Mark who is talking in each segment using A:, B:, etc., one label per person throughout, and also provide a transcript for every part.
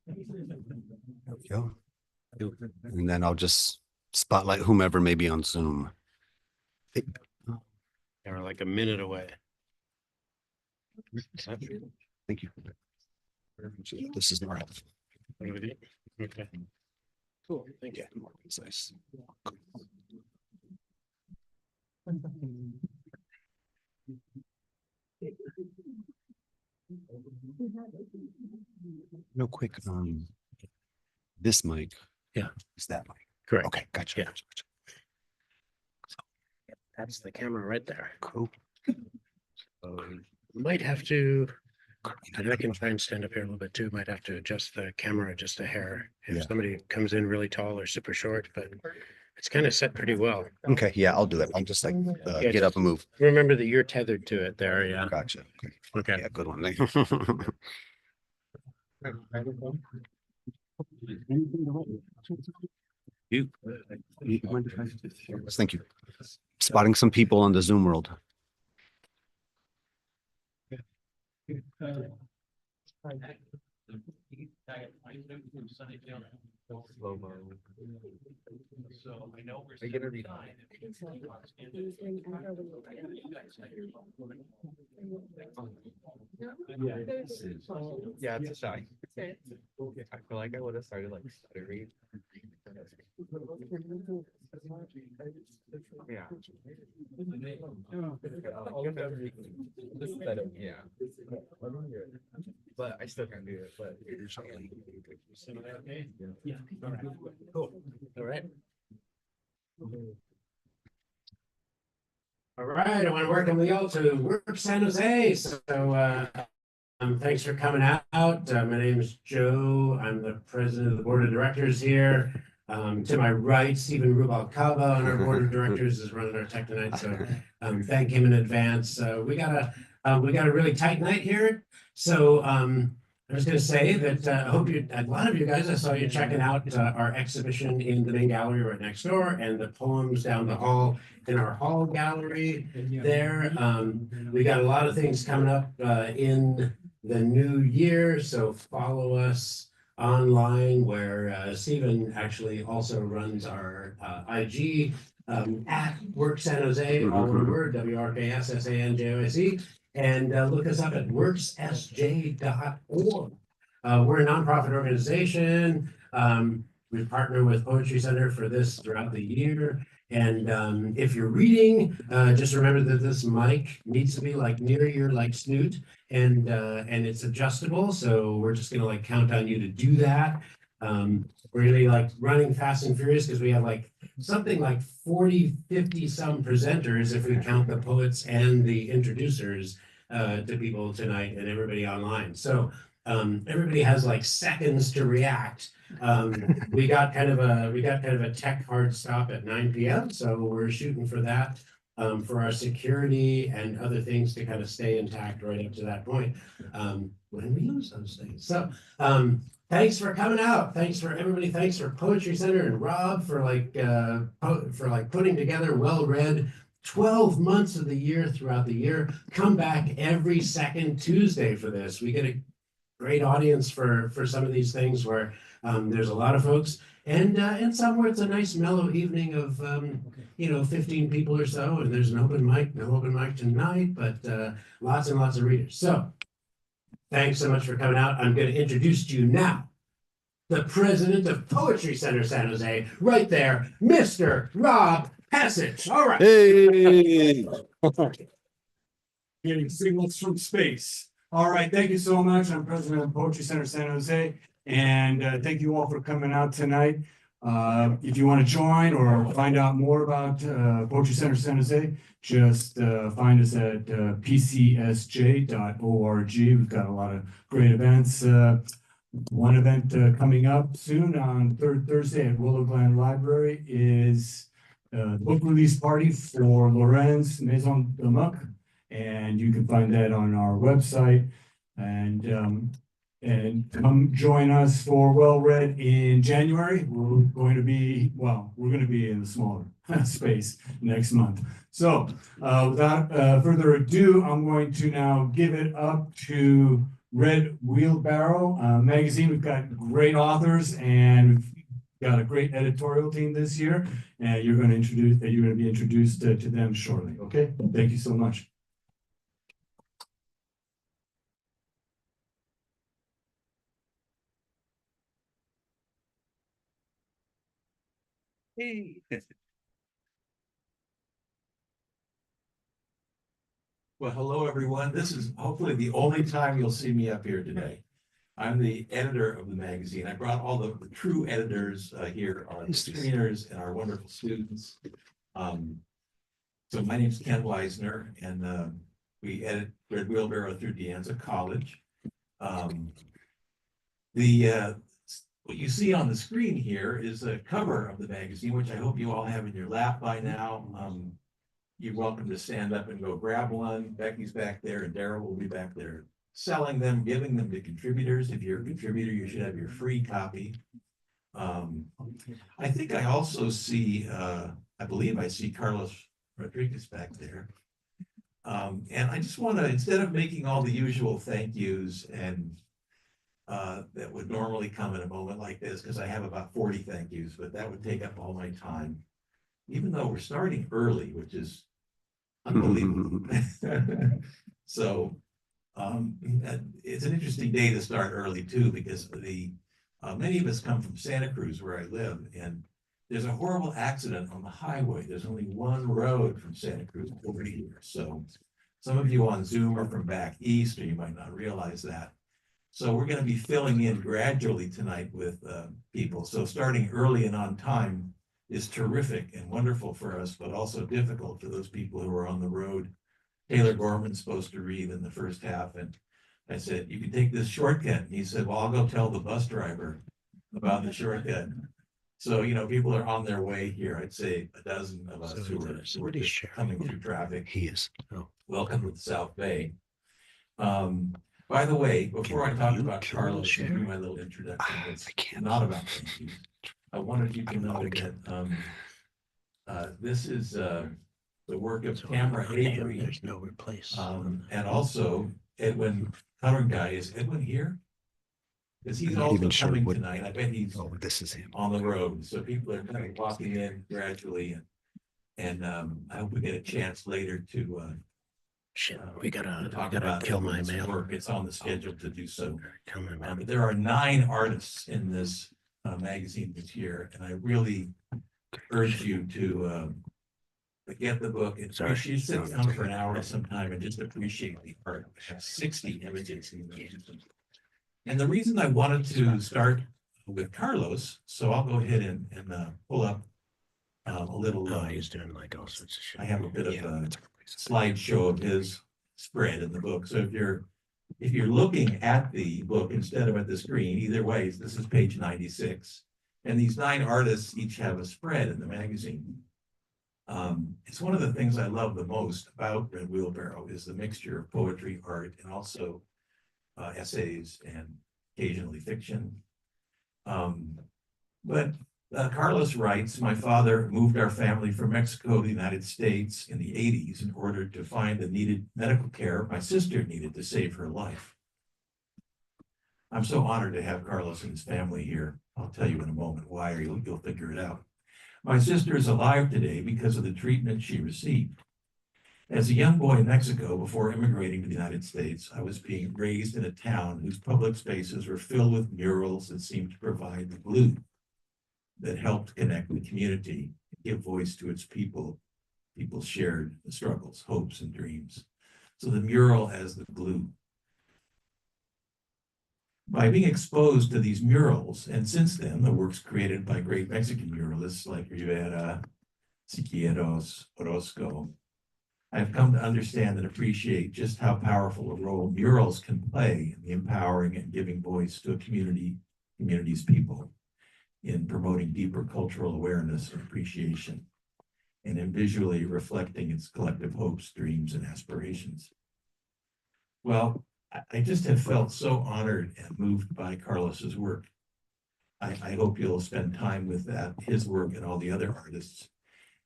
A: There we go. And then I'll just spotlight whomever may be on Zoom.
B: They were like a minute away.
A: Thank you. This is more helpful.
B: Okay. Cool. Thank you.
A: More concise. Real quick, this mic.
B: Yeah.
A: Is that mic?
B: Correct.
A: Okay, gotcha.
B: Yeah.
A: Gotcha.
B: That's the camera right there.
A: Cool.
B: Might have to, and I can try and stand up here a little bit too, might have to adjust the camera just a hair if
A: Yeah.
B: somebody comes in really tall or super short, but it's kind of set pretty well.
A: Okay, yeah, I'll do that. I'll just like
B: Yeah,
A: get up and move.
B: Remember that you're tethered to it there, yeah.
A: Gotcha. Okay.
B: Okay.
A: Yeah, good one. You. Thank you. Spotting some people on the Zoom world.
C: So I know we're gonna read on.
D: Yeah, it's a shy. I feel like I would have started like stuttering. Yeah. Yeah. But I still can't do it, but
B: Yeah. Cool. All right. All right, I want to welcome you all to Work San Jose. So thanks for coming out. My name is Joe. I'm the president of the board of directors here. To my right, Stephen Rubalcaba on our board of directors is running our tech tonight. So thank him in advance. We got a really tight night here. So I'm just going to say that I hope a lot of you guys, I saw you checking out our exhibition in the main gallery right next door and the poems down the hall in our hall gallery there. We got a lot of things coming up in the new year. So follow us online where Stephen actually also runs our IG at Work San Jose, all one word, WRKSSANJOSE. And look us up at workssj.org. We're a nonprofit organization. We partner with Poetry Center for this throughout the year. And if you're reading, just remember that this mic needs to be like near your like snoot, and it's adjustable. So we're just gonna like count on you to do that. We're gonna be like running fast and furious because we have like something like 40, 50 some presenters if we count the poets and the introducers to people tonight and everybody online. So everybody has like seconds to react. We got kind of a tech hard stop at 9 p.m. So we're shooting for that for our security and other things to kind of stay intact right up to that point when we lose those things. So thanks for coming out. Thanks for everybody. Thanks for Poetry Center and Rob for putting together well-read 12 months of the year throughout the year. Come back every second Tuesday for this. We get a great audience for some of these things where there's a lot of folks, and somewhere it's a nice mellow evening of 15 people or so, and there's no open mic tonight, but lots and lots of readers. So thanks so much for coming out. I'm going to introduce to you now the president of Poetry Center San Jose, right there, Mr. Rob Passage. All right.
A: Hey.
E: Getting signals from space. All right, thank you so much. I'm president of Poetry Center San Jose, and thank you all for coming out tonight. If you want to join or find out more about Poetry Center San Jose, just find us at pcsj.org. We've got a lot of great events. One event coming up soon on Thursday at Willow Glen Library is the book release party for Lorenz Maison de Muck. And you can find that on our website, and come join us for Well Read in January. We're going to be in the smaller space next month. So without further ado, I'm going to now give it up to Red Wheelbarrow Magazine. We've got great authors and we've got a great editorial team this year. And you're going to be introduced to them shortly. Okay, thank you so much.
D: Hey.
F: Well, hello, everyone. This is hopefully the only time you'll see me up here today. I'm the editor of the magazine. I brought all the true editors here, our trainers and our wonderful students. So my name's Ken Weisner, and we edit Red Wheelbarrow through De Anza College. What you see on the screen here is a cover of the magazine, which I hope you all have in your lap by now. You're welcome to stand up and go grab one. Becky's back there and Daryl will be back there selling them, giving them to contributors. If you're a contributor, you should have your free copy. I think I also see, I believe I see Carlos Rodriguez back there. And I just want to, instead of making all the usual thank yous and that would normally come in a moment like this, because I have about 40 thank yous, but that would take up all my time. Even though we're starting early, which is unbelievable. So it's an interesting day to start early too, because many of us come from Santa Cruz where I live, and there's a horrible accident on the highway. There's only one road from Santa Cruz over here. So some of you on Zoom are from back east, or you might not realize that. So we're going to be filling in gradually tonight with people. So starting early and on time is terrific and wonderful for us, but also difficult for those people who are on the road. Taylor Gorman's supposed to read in the first half, and I said, you can take this shortcut. And he said, well, I'll go tell the bus driver about the shortcut. So, you know, people are on their way here. I'd say a dozen of us who are just coming through traffic.
A: He is. Oh.
F: Welcome to the South Bay. By the way, before I talk about Carlos and do my little introduction, it's not about thank you. I wanted you to know that this is the work of Camera Avery.
A: There's no replace.
F: And also Edwin Coloring Guy. Is Edwin here? Because he's also coming tonight. I bet he's
A: this is him
F: on the road. So people are kind of walking in gradually, and I hope we get a chance later to
A: we gotta
F: talk about
A: kill my mail.
F: work. It's on the schedule to do so.
A: Kill my mail.
F: But there are 9 artists in this magazine this year, and I really urge you to get the book. It's you sit down for an hour sometime and just appreciate the art. We have 60 images in there. And the reason I wanted to start with Carlos, so I'll go ahead and pull up a little.
A: He's doing like all sorts of shit.
F: I have a bit of a slideshow of his spread in the book. So if you're looking at the book instead of at the screen, either way, this is page 96. And these 9 artists each have a spread in the magazine. It's one of the things I love the most about Red Wheelbarrow is the mixture of poetry, art, and also essays and occasionally fiction. But Carlos writes, my father moved our family from Mexico to the United States in the 80s in order to find the needed medical care my sister needed to save her life. I'm so honored to have Carlos and his family here. I'll tell you in a moment why, or you'll figure it out. My sister is alive today because of the treatment she received. As a young boy in Mexico, before immigrating to the United States, I was being raised in a town whose public spaces were filled with murals that seemed to provide the glue that helped connect the community and give voice to its people. People shared the struggles, hopes, and dreams. So the mural as the glue. By being exposed to these murals, and since then, the works created by great Mexican muralists like Rivera, Siqueiros, Orozco, I've come to understand and appreciate just how powerful a role murals can play in the empowering and giving voice to a community's people in promoting deeper cultural awareness and appreciation, and in visually reflecting its collective hopes, dreams, and aspirations. Well, I just have felt so honored and moved by Carlos's work. I hope you'll spend time with his work and all the other artists.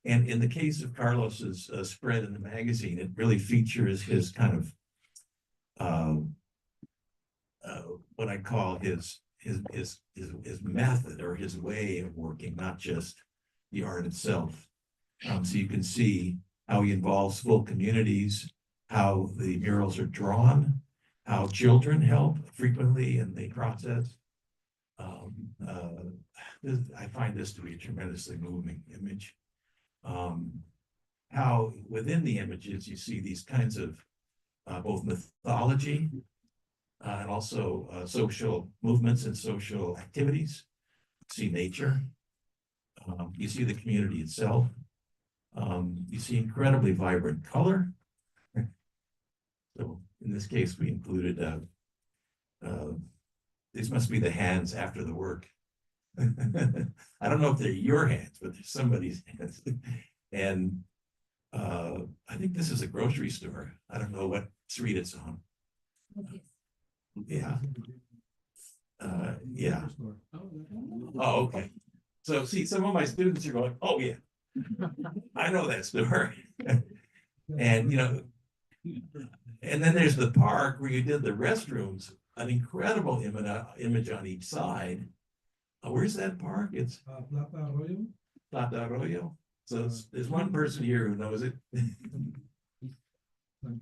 F: And in the case of Carlos's spread in the magazine, it really features his kind of what I call his method or his way of working, not just the art itself. So you can see how he involves full communities, how the murals are drawn, how children help frequently in the process. I find this to be a tremendously moving image. How within the images you see these kinds of both mythology and also social movements and social activities. See nature. You see the community itself. You see incredibly vibrant color. So in this case, we included, these must be the hands after the work. I don't know if they're your hands, but they're somebody's hands. And I think this is a grocery store. I don't know what street it's on. Yeah. Yeah. Oh, okay. So see, some of my students are going, oh yeah, I know that store. And, you know, and then there's the park where you did the restrooms, an incredible image on each side. Where's that park? It's Plata Arroyo. So there's one person here who knows it.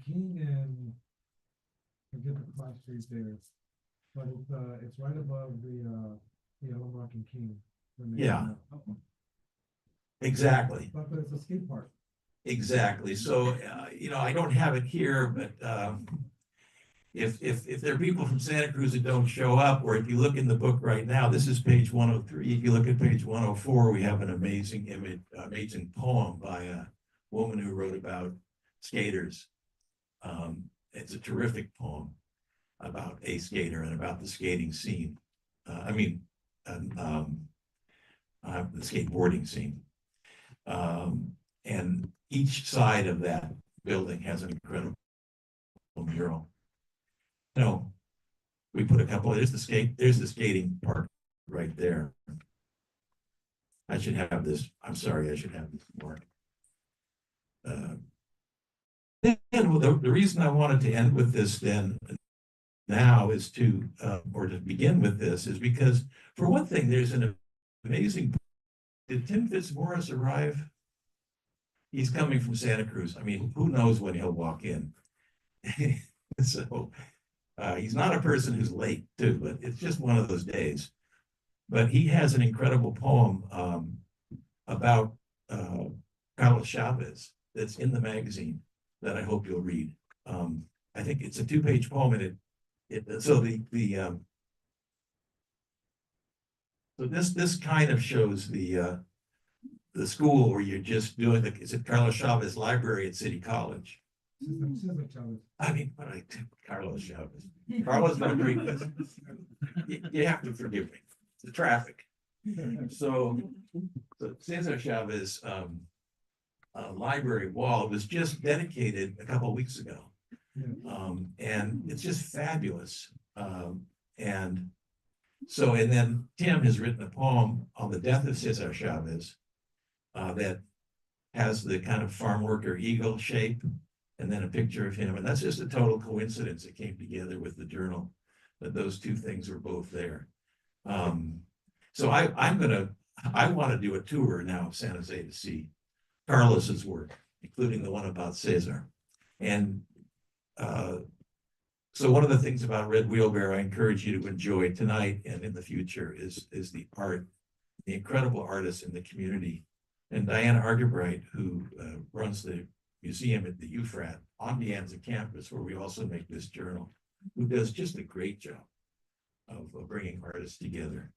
G: King and forget the cross street there, but it's right above the Yellow Rock and King.
F: Yeah. Exactly.
G: But it's a skate park.
F: Exactly. So, you know, I don't have it here, but if there are people from Santa Cruz that don't show up, or if you look in the book right now, this is page 103. If you look at page 104, we have an amazing image, amazing poem by a woman who wrote about skaters. It's a terrific poem about a skater and about the skating scene. The skateboarding scene. And each side of that building has an incredible mural. You know, we put a couple, there's the skating park right there. I should have this, I'm sorry, I should have this more. The reason I wanted to end with this then now is to, or to begin with this, is because for one thing, there's an amazing, did Tim Fitzmaurice arrive? He's coming from Santa Cruz. I mean, who knows when he'll walk in? So he's not a person who's late too, but it's just one of those days. But he has an incredible poem about Carlos Chavez that's in the magazine that I hope you'll read. I think it's a 2-page poem, and so this kind of shows the school where you're just doing the, is it Carlos Chavez Library at City College? I mean, but Carlos Chavez. Carlos Rodriguez. You have to forgive me. It's the traffic. So Cesar Chavez library wall was just dedicated a couple of weeks ago. And it's just fabulous. And then Tim has written a poem on the death of Cesar Chavez that has the kind of farm worker eagle shape, and then a picture of him. And that's just a total coincidence. It came together with the journal that those two things were both there. So I want to do a tour now of San Jose to see Carlos's work, including the one about Cesar. And so one of the things about Red Wheelbarrow I encourage you to enjoy tonight and in the future is the art, the incredible artists in the community. And Diana Argebright, who runs the museum at the UFRAT on the Anza campus, where we also make this journal, who does just a great job of bringing artists together.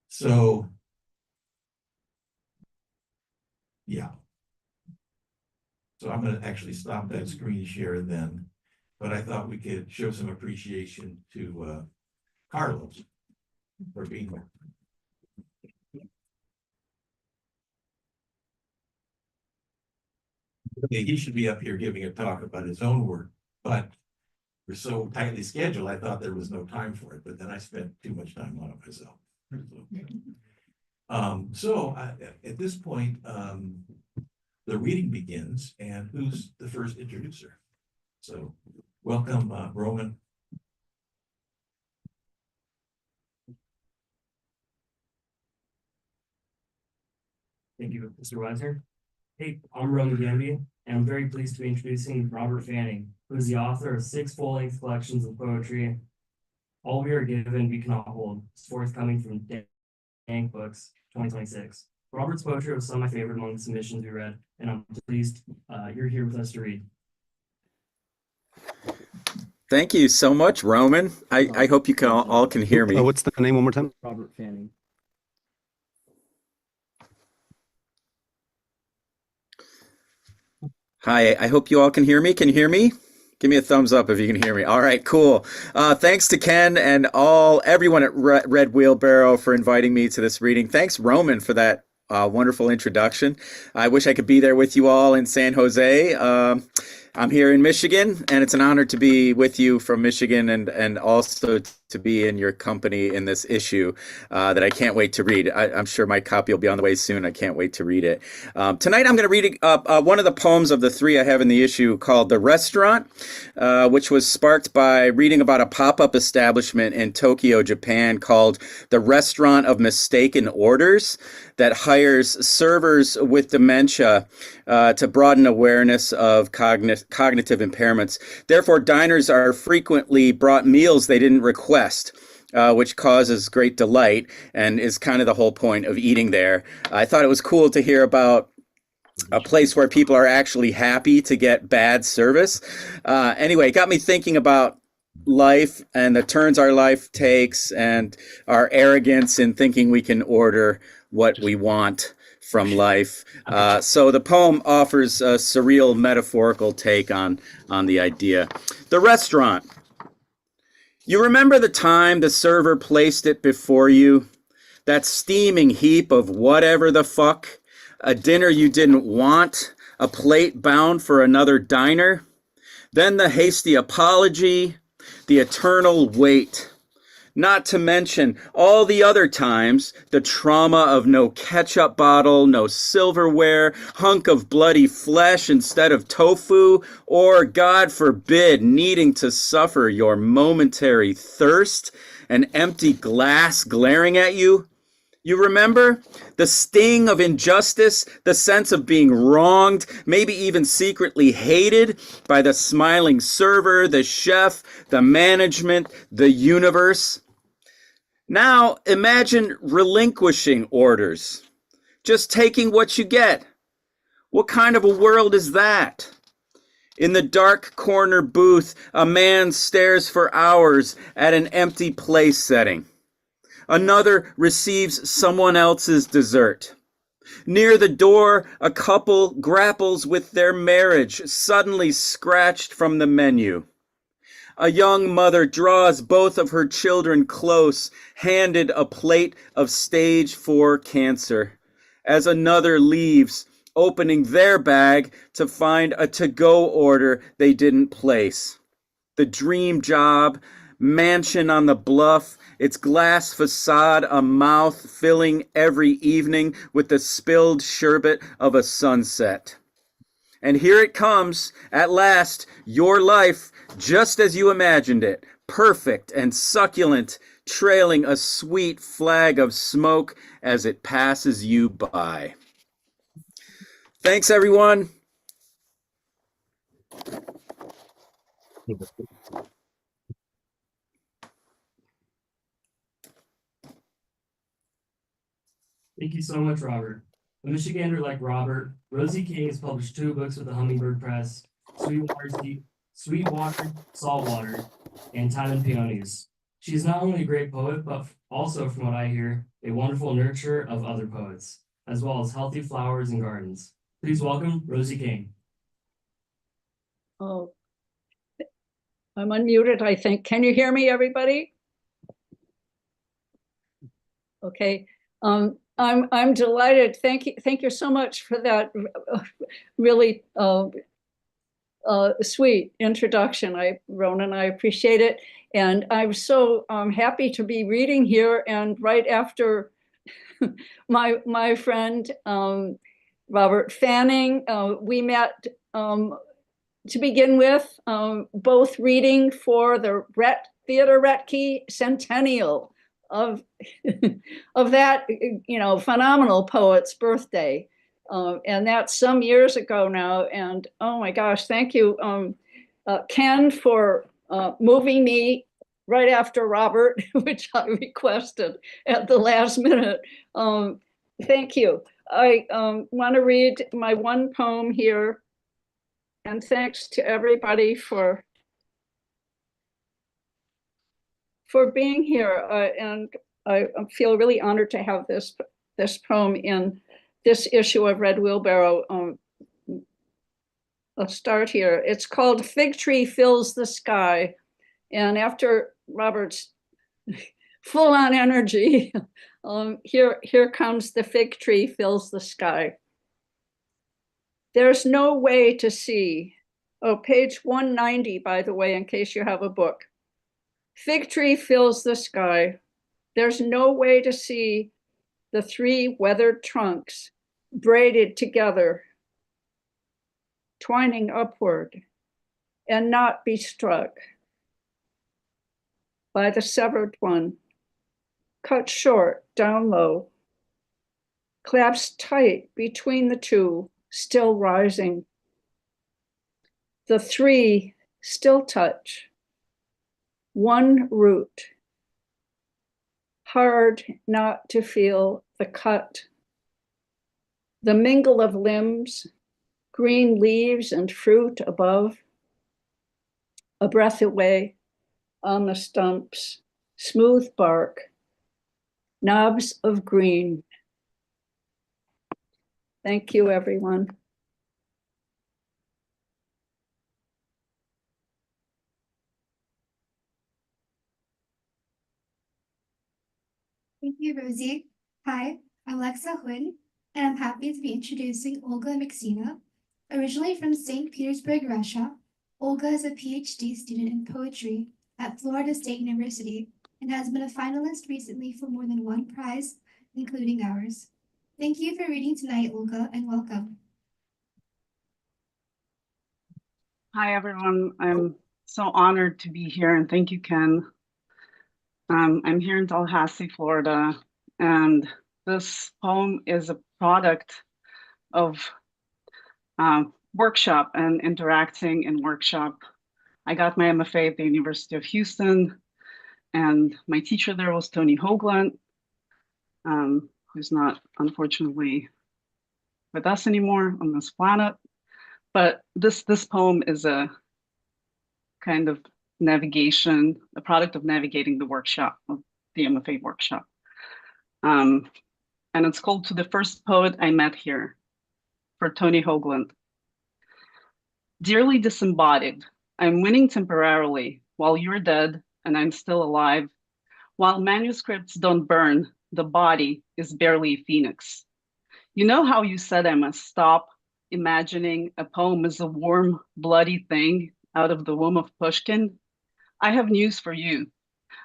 F: So, yeah. So I'm going to actually stop that screen share then, but I thought we could show some appreciation to Carlos for being here. Okay, he should be up here giving a talk about his own work, but we're so tightly scheduled, I thought there was no time for it, but then I spent too much time on it myself. So at this point, the reading begins, and who's the first introducer? So Welcome, Roman.
H: Thank you, Mr. Weiser. Hey, I'm Roman Gamby, and I'm very pleased to be introducing Robert Fanning, who is the author of 6 full-length collections of poetry. All We Are Given, We Cannot Hold, is forthcoming from Dank Books 2026. Robert's poetry was some of my favorite among the submissions we read, and I'm pleased you're here with us to read.
I: Thank you so much, Roman. I hope you can all can hear me.
A: What's the name one more time?
H: Robert Fanning.
I: Hi, I hope you all can hear me. Can you hear me? Give me a thumbs up if you can hear me. All right, cool. Thanks to Ken and everyone at Red Wheelbarrow for inviting me to this reading. Thanks, Roman, for that wonderful introduction. I wish I could be there with you all in San Jose. I'm here in Michigan, and it's an honor to be with you from Michigan and also to be in your company in this issue that I can't wait to read. I'm sure my copy will be on the way soon. I can't wait to read it. Tonight I'm going to read one of the poems of the 3 I have in the issue called The Restaurant, which was sparked by reading about a pop-up establishment in Tokyo, Japan called The Restaurant of Mistaken Orders that hires servers with dementia to broaden awareness of cognitive impairments. Therefore, diners are frequently brought meals they didn't request, which causes great delight and is kind of the whole point of eating there. I thought it was cool to hear about a place where people are actually happy to get bad service. Anyway, it got me thinking about life and the turns our life takes and our arrogance in thinking we can order what we want from life. So the poem offers a surreal metaphorical take on the idea. The restaurant. You remember the time the server placed it before you? That steaming heap of whatever the fuck? A dinner you didn't want? A plate bound for another diner? Then the hasty apology, the eternal wait. Not to mention all the other times, the trauma of no ketchup bottle, no silverware, hunk of bloody flesh instead of tofu, or, God forbid, needing to suffer your momentary thirst, an empty glass glaring at you. You remember the sting of injustice, the sense of being wronged, maybe even secretly hated by the smiling server, the chef, the management, the universe. Now imagine relinquishing orders, just taking what you get. What kind of a world is that? In the dark corner booth, a man stares for hours at an empty place setting. Another receives someone else's dessert. Near the door, a couple grapples with their marriage, suddenly scratched from the menu. A young mother draws both of her children close, handed a plate of stage 4 cancer, as another leaves, opening their bag to find a to-go order they didn't place. The dream job, mansion on the bluff, its glass facade a mouth filling every evening with the spilled sherbet of a sunset. And here it comes, at last, your life, just as you imagined it, perfect and succulent, trailing a sweet flag of smoke as it passes you by. Thanks, everyone.
H: Thank you so much, Robert. A Michigander like Robert, Rosie King has published 2 books with the Hummingbird Press, Sweetwater, Saltwater, and Time and Peonies. She is not only a great poet, but also, from what I hear, a wonderful nurturer of other poets, as well as healthy flowers and gardens. Please welcome Rosie King.
J: Oh, I'm unmuted, I think. Can you hear me, everybody? Okay. I'm delighted. Thank you so much for that really sweet introduction. Ronan, I appreciate it. And I'm so happy to be reading here and right after my friend Robert Fanning. We met to begin with, both reading for the Theater Retke centennial of of that, phenomenal poet's birthday. And that's some years ago now. And oh my gosh, thank you, Ken, for moving me right after Robert, which I requested at the last minute. Thank you. I want to read my one poem here. And thanks to everybody for being here. And I feel really honored to have this poem in this issue of Red Wheelbarrow. I'll start here. It's called Fig Tree Fills the Sky. And after Robert's full on energy, here comes The Fig Tree Fills the Sky. There's no way to see. Oh, page 190, by the way, in case you have a book. Fig tree fills the sky. There's no way to see the three weathered trunks braided together, twining upward, and not be struck by the severed one, cut short down low, clasped tight between the two, still rising. The three still touch one root, hard not to feel the cut, the mingle of limbs, green leaves and fruit above, a breath away on the stumps, smooth bark, knobs of green. Thank you, everyone.
K: Thank you, Rosie. Hi, I'm Alexa Huynh, and I'm happy to be introducing Olga Mexina. Originally from St. Petersburg, Russia, Olga is a PhD student in poetry at Florida State University and has been a finalist recently for more than one prize, including ours. Thank you for reading tonight, Olga, and welcome.
L: Hi, everyone. I'm so honored to be here, and thank you, Ken. I'm here in Tallahassee, Florida, and this poem is a product of workshop and interacting in workshop. I got my MFA at the University of Houston, and my teacher there was Tony Hoagland, who's not, unfortunately, with us anymore on this planet. But this poem is a kind of navigation, a product of navigating the workshop, of the MFA workshop. And it's called To the First Poet I Met Here, for Tony Hoagland. Dearly disembodied, I'm winning temporarily while you're dead and I'm still alive. While manuscripts don't burn, the body is barely a phoenix. You know how you said I must stop imagining a poem as a warm, bloody thing out of the womb of Pushkin? I have news for you.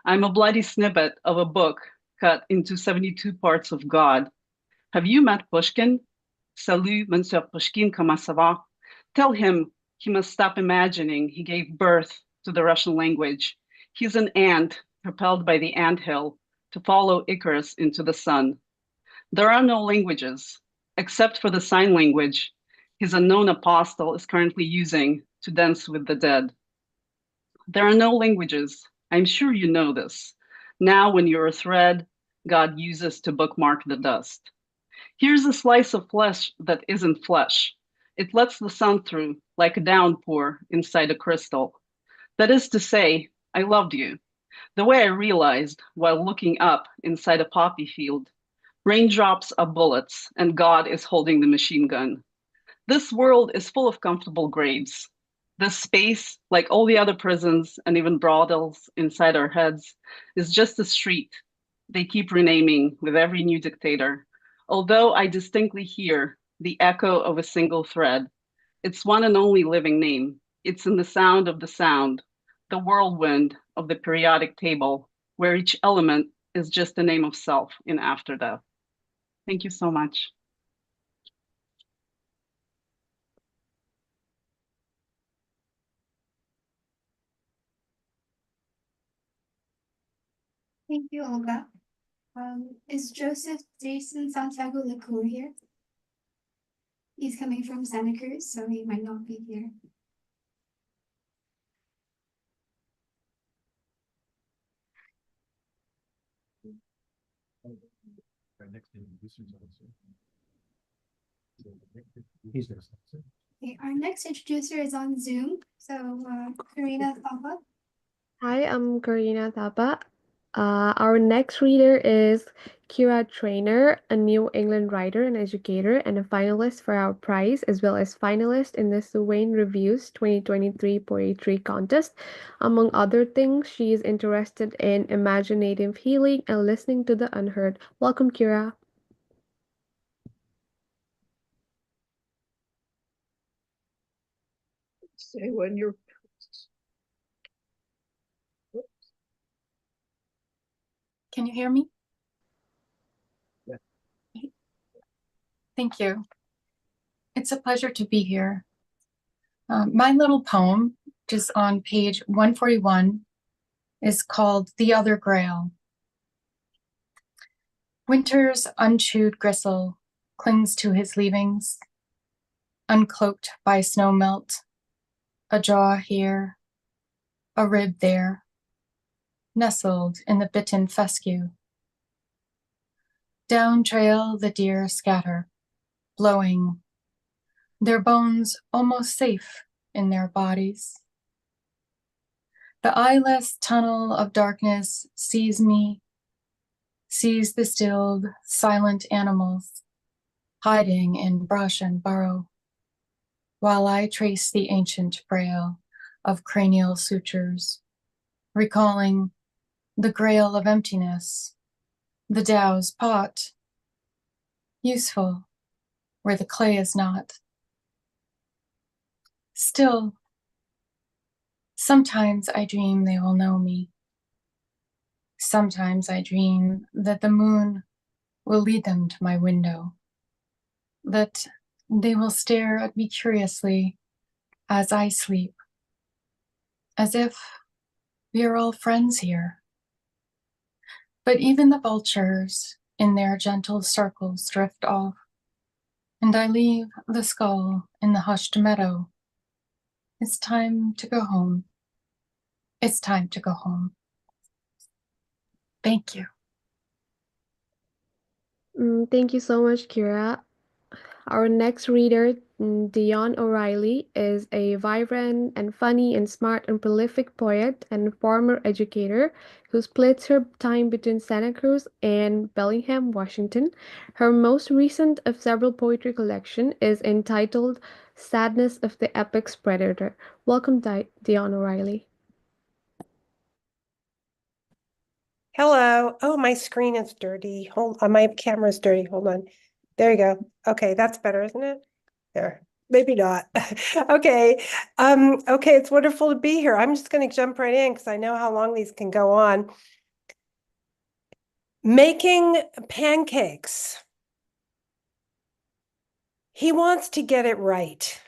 L: I'm a bloody snippet of a book cut into 72 parts of God. Have you met Pushkin? Salut, Monsieur Pushkin, comment ça va? Tell him he must stop imagining he gave birth to the Russian language. He's an ant propelled by the anthill to follow Icarus into the sun. There are no languages, except for the sign language his unknown apostle is currently using to dance with the dead. There are no languages. I'm sure you know this. Now when you're a thread, God uses to bookmark the dust. Here's a slice of flesh that isn't flesh. It lets the sun through like a downpour inside a crystal. That is to say, I loved you. The way I realized while looking up inside a poppy field. Raindrops are bullets and God is holding the machine gun. This world is full of comfortable graves. This space, like all the other prisons and even brothels inside our heads, is just a street they keep renaming with every new dictator. Although I distinctly hear the echo of a single thread, its one and only living name. It's in the sound of the sound, the whirlwind of the periodic table, where each element is just the name of self in after death. Thank you so much.
K: Thank you, Olga. Is Joseph Jason Santiago LaCour here? He's coming from Santa Cruz, so he might not be here. Okay, our next introducer is on Zoom. So Karina Thapa.
M: Hi, I'm Karina Thapa. Our next reader is Kira Trainor, a New England writer and educator, and a finalist for our prize, as well as finalist in the Suwain Review's 2023 Poetry Contest. Among other things, she is interested in imaginative healing and listening to the unheard. Welcome, Kira.
J: Say when you're.
N: Can you hear me?
J: Yeah.
N: Thank you. It's a pleasure to be here. My little poem, just on page 141, is called The Other Grail. Winter's unchewed gristle clings to his leavings, uncloaked by snow melt, a jaw here, a rib there, nestled in the bitten fescue. Down trail the deer scatter, blowing, their bones almost safe in their bodies. The eyeless tunnel of darkness sees me, sees the stilled, silent animals hiding in brush and burrow, while I trace the ancient braille of cranial sutures, recalling the grail of emptiness, the Tao's pot, useful where the clay is not. Still, sometimes I dream they will know me. Sometimes I dream that the moon will lead them to my window, that they will stare at me curiously as I sleep, as if we are all friends here. But even the vultures in their gentle circles drift off, and I leave the skull in the hushed meadow. It's time to go home. It's time to go home. Thank you.
M: Thank you so much, Kira. Our next reader, Dion O'Reilly, is a vibrant and funny and smart and prolific poet and former educator who splits her time between Santa Cruz and Bellingham, Washington. Her most recent of several poetry collection is entitled Sadness of the Apex Predator. Welcome, Dion O'Reilly.
O: Hello. Oh, my screen is dirty. My camera's dirty. Hold on. There you go. Okay, that's better, isn't it? There. Maybe not. Okay. Okay, it's wonderful to be here. I'm just going to jump right in because I know how long these can go on. Making pancakes. He wants to get it right.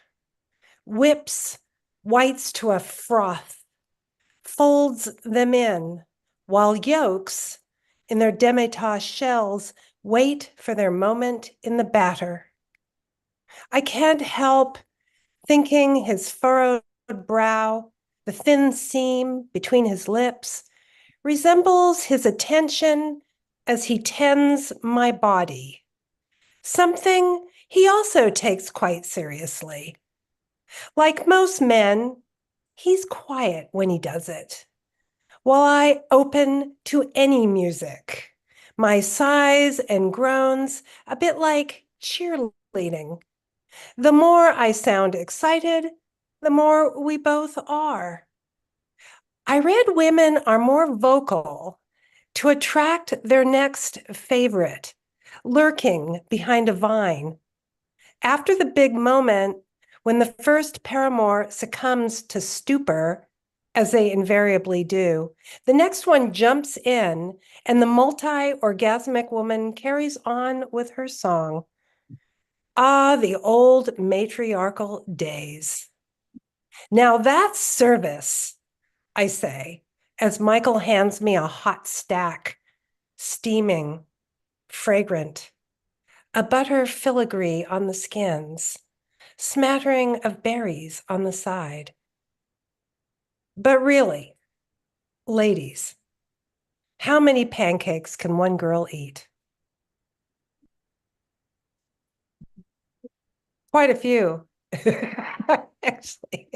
O: Whips whites to a froth, folds them in, while yolks in their demi-tasse shells wait for their moment in the batter. I can't help thinking his furrowed brow, the thin seam between his lips, resembles his attention as he tends my body, something he also takes quite seriously. Like most men, he's quiet when he does it, while I open to any music, my sighs and groans a bit like cheerleading. The more I sound excited, the more we both are. I read women are more vocal to attract their next favorite, lurking behind a vine. After the big moment, when the first paramour succumbs to stupor, as they invariably do, the next one jumps in and the multi-orgasmic woman carries on with her song. Ah, the old matriarchal days. Now that's service, I say, as Michael hands me a hot stack steaming, fragrant, a butter filigree on the skins, smattering of berries on the side. But really, ladies, how many pancakes can one girl eat? Quite a few, actually.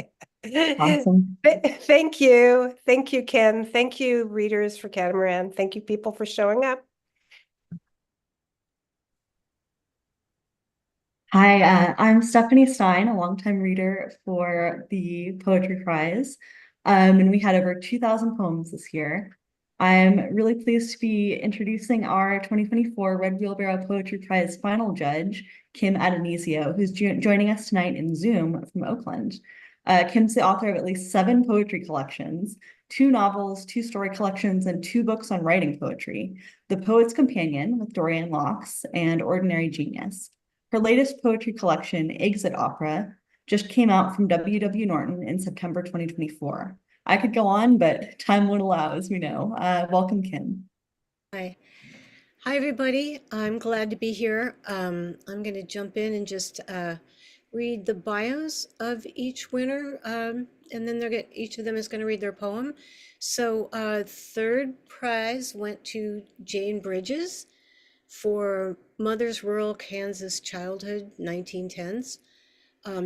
P: Awesome.
O: Thank you. Thank you, Ken. Thank you, readers for Catamaran. Thank you, people, for showing up.
P: Hi, I'm Stephanie Stein, a longtime reader for the Poetry Prize. And we had over 2,000 poems this year. I'm really pleased to be introducing our 2024 Red Wheelbarrow Poetry Prize final judge, Kim Addonizio, who's joining us tonight in Zoom from Oakland. Kim's the author of at least 7 poetry collections, 2 novels, 2 story collections, and 2 books on writing poetry, The Poet's Companion with Dorian Locks and Ordinary Genius. Her latest poetry collection, Exit Opera, just came out from W.W. Norton in September 2024. I could go on, but time won't allow, as we know. Welcome, Kim.
Q: Hi. Hi, everybody. I'm glad to be here. I'm going to jump in and just read the bios of each winner, and then each of them is going to read their poem. So third prize went to Jane Bridges for Mother's Rural Kansas Childhood, 1910s.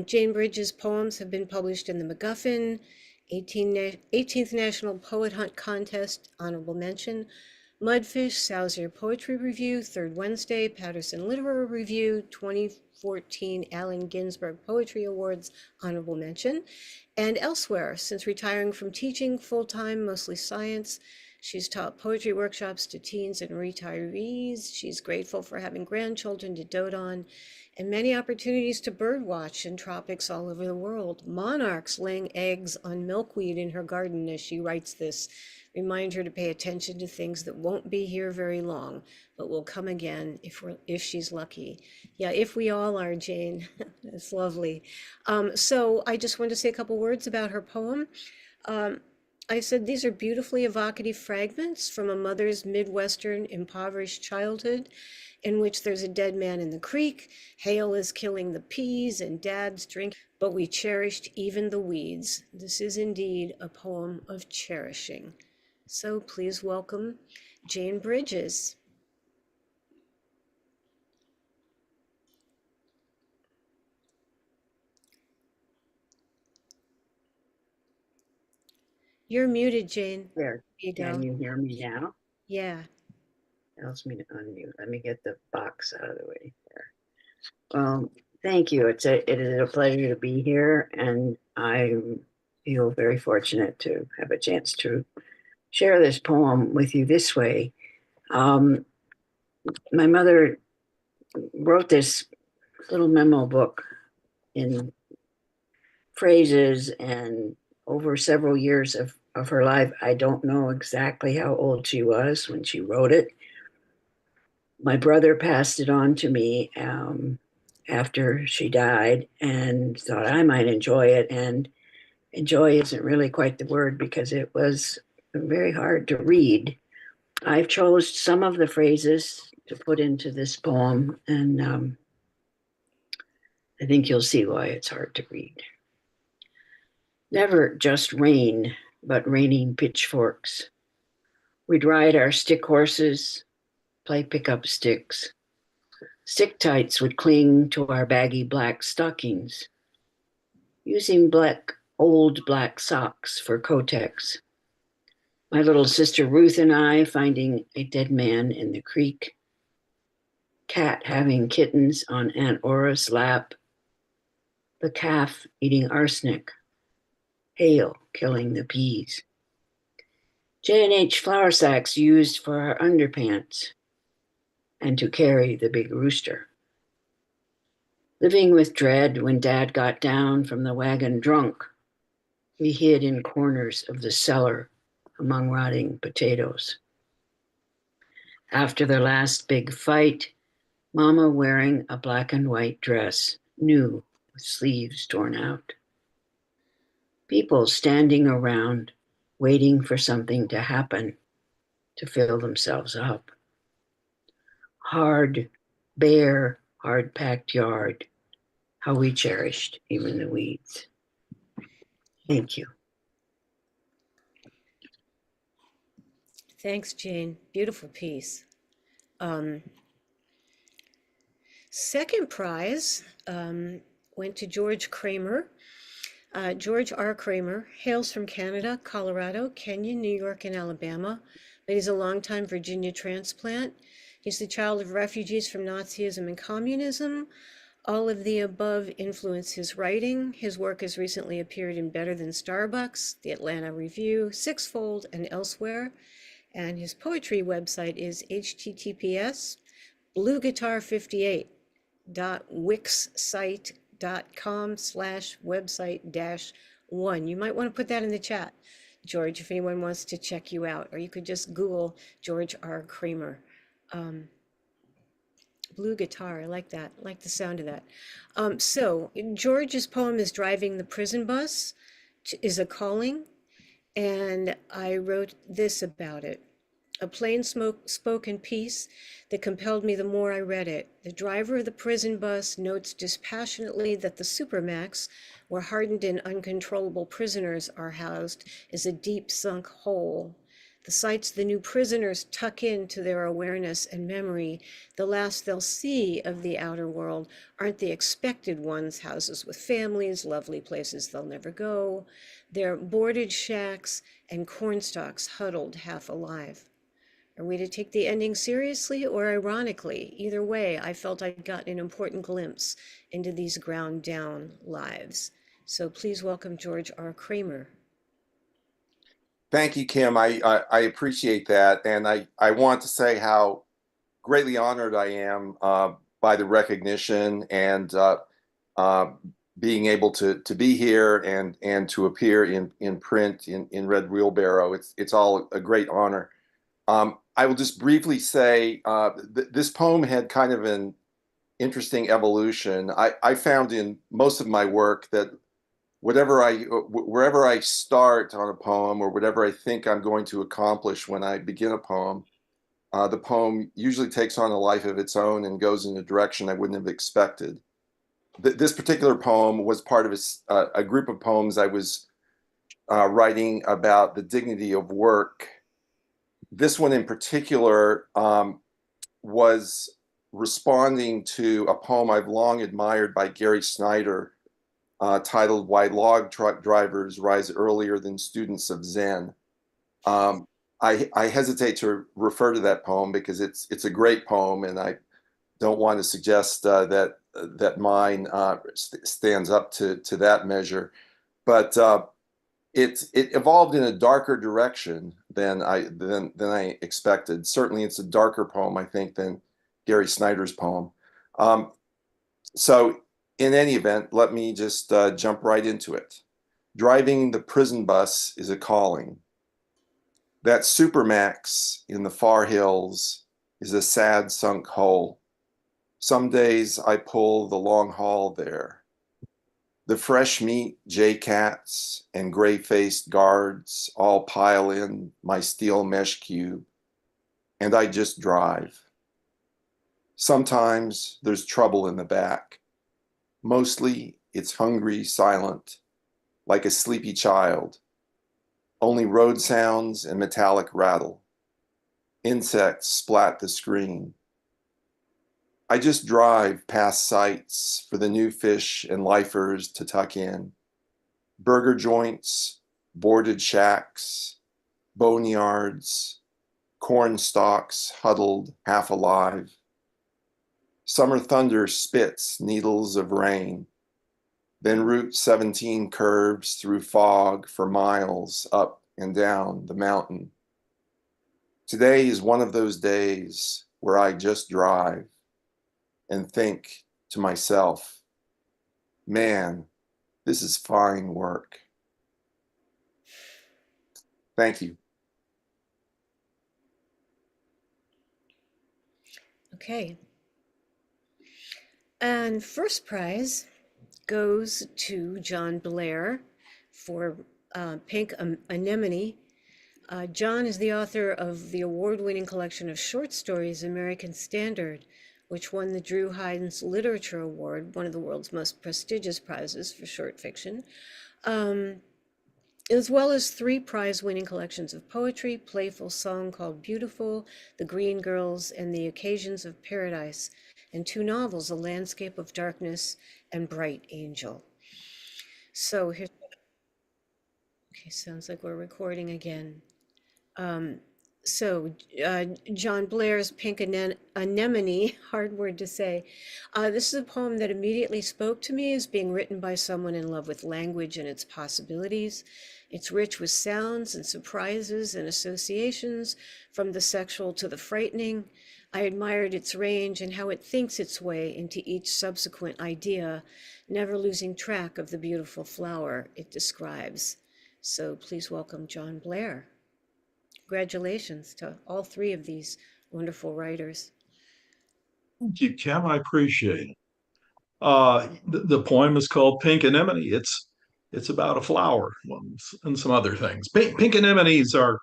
Q: Jane Bridges' poems have been published in the MacGuffin, 18th National Poet Hunt Contest, honorable mention, Mudfish, Saucier Poetry Review, Third Wednesday, Patterson Literary Review, 2014 Allen Ginsberg Poetry Awards, honorable mention, and elsewhere. Since retiring from teaching full-time, mostly science, she's taught poetry workshops to teens and retirees. She's grateful for having grandchildren to dote on and many opportunities to birdwatch in tropics all over the world. Monarchs laying eggs on milkweed in her garden as she writes this remind her to pay attention to things that won't be here very long, but will come again if she's lucky. Yeah, if we all are, Jane. That's lovely. So I just wanted to say a couple words about her poem. I said these are beautifully evocative fragments from a mother's Midwestern impoverished childhood in which there's a dead man in the creek, hail is killing the peas, and dad's drink, but we cherished even the weeds. This is indeed a poem of cherishing. So please welcome Jane Bridges. You're muted, Jane.
R: There.
Q: You
R: Can you hear me now?
Q: Yeah.
R: Tells me to unmute. Let me get the box out of the way there. Thank you. It is a pleasure to be here, and I feel very fortunate to have a chance to share this poem with you this way. My mother wrote this little memo book in phrases, and over several years of her life, I don't know exactly how old she was when she wrote it. My brother passed it on to me after she died and thought I might enjoy it. And enjoy isn't really quite the word because it was very hard to read. I've chose some of the phrases to put into this poem, and I think you'll see why it's hard to read. Never just rain, but raining pitchforks. We'd ride our stick horses, play pickup sticks. Stick tights would cling to our baggy black stockings, using old black socks for Kotex. My little sister Ruth and I finding a dead man in the creek. Cat having kittens on Aunt Aura's lap. The calf eating arsenic. Hail killing the peas. J&H flour sacks used for our underpants and to carry the big rooster. Living with dread when Dad got down from the wagon drunk, we hid in corners of the cellar among rotting potatoes. After their last big fight, Mama wearing a black and white dress, new with sleeves torn out. People standing around, waiting for something to happen to fill themselves up. hard, bare, hard-packed yard, how we cherished even the weeds. Thank you.
Q: Thanks, Jane. Beautiful piece. Second prize went to George Kramer. George R. Kramer hails from Canada, Colorado, Kenya, New York, and Alabama, but he's a longtime Virginia transplant. He's the child of refugees from Nazism and communism. All of the above influence his writing. His work has recently appeared in Better Than Starbucks, The Atlanta Review, Sixfold, and elsewhere. And his poetry website is https://blueguitar58.wixsite.com/website-1. You might want to put that in the chat, George, if anyone wants to check you out, or you could just Google George R. Kramer. Blue guitar, I like that. I like the sound of that. So George's poem is Driving the Prison Bus is a Calling, and I wrote this about it. A plain spoken piece that compelled me the more I read it. The driver of the prison bus notes dispassionately that the supermax, where hardened and uncontrollable prisoners are housed, is a deep sunk hole. The sights the new prisoners tuck into their awareness and memory, the last they'll see of the outer world, aren't the expected ones, houses with families, lovely places they'll never go. They're boarded shacks and cornstalks huddled half alive. Are we to take the ending seriously or ironically? Either way, I felt I'd gotten an important glimpse into these ground down lives. So please welcome George R. Kramer.
S: Thank you, Kim. I appreciate that. And I want to say how greatly honored I am by the recognition and being able to be here and to appear in print in Red Wheelbarrow. It's all a great honor. I will just briefly say this poem had kind of an interesting evolution. I found in most of my work that wherever I start on a poem or whatever I think I'm going to accomplish when I begin a poem, the poem usually takes on a life of its own and goes in a direction I wouldn't have expected. This particular poem was part of a group of poems I was writing about the dignity of work. This one in particular was responding to a poem I've long admired by Gary Snyder, titled Why Log Truck Drivers Rise Earlier Than Students of Zen. I hesitate to refer to that poem because it's a great poem, and I don't want to suggest that mine stands up to that measure. But it evolved in a darker direction than I expected. Certainly, it's a darker poem, I think, than Gary Snyder's poem. So in any event, let me just jump right into it. Driving the prison bus is a calling. That supermax in the far hills is a sad sunk hole. Some days I pull the long haul there. The fresh meat J-cats and gray-faced guards all pile in my steel mesh cube, and I just drive. Sometimes there's trouble in the back. Mostly it's hungry, silent, like a sleepy child. Only road sounds and metallic rattle. Insects splat the screen. I just drive past sites for the new fish and lifers to tuck in. Burger joints, boarded shacks, boneyards, corn stalks huddled half alive. Summer thunder spits needles of rain. Then Route 17 curves through fog for miles up and down the mountain. Today is one of those days where I just drive and think to myself, man, this is fine work. Thank you.
Q: Okay. And first prize goes to John Blair for Pink Anemone. John is the author of the award-winning collection of short stories, American Standard, which won the Drew Hines Literature Award, one of the world's most prestigious prizes for short fiction, as well as 3 prize-winning collections of poetry, Playful Song Called Beautiful, The Green Girls, and The Occasions of Paradise, and 2 novels, A Landscape of Darkness and Bright Angel. So here's, okay, sounds like we're recording again. John Blair's Pink Anemone, hard word to say. This is a poem that immediately spoke to me as being written by someone in love with language and its possibilities. It's rich with sounds and surprises and associations, from the sexual to the frightening. I admired its range and how it thinks its way into each subsequent idea, never losing track of the beautiful flower it describes. So please welcome John Blair. Congratulations to all 3 of these wonderful writers.
T: Thank you, Kim. I appreciate it. The poem is called Pink Anemone. It's about a flower and some other things. Pink anemones are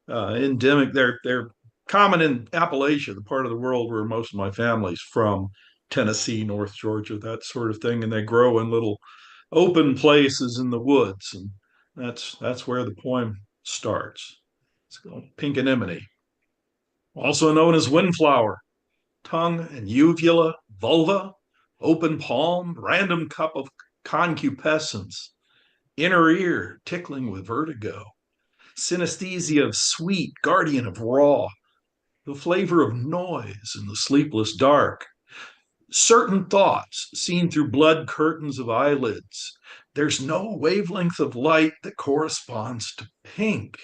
T: endemic. They're common in Appalachia, the part of the world where most of my family's from, Tennessee, North Georgia, that sort of thing. And they grow in little open places in the woods, and that's where the poem starts. It's called Pink Anemone, also known as windflower, tongue and uvula, vulva, open palm, random cup of concupiscence, inner ear tickling with vertigo, synesthesia of sweet, guardian of raw, the flavor of noise in the sleepless dark, certain thoughts seen through blood curtains of eyelids. There's no wavelength of light that corresponds to pink.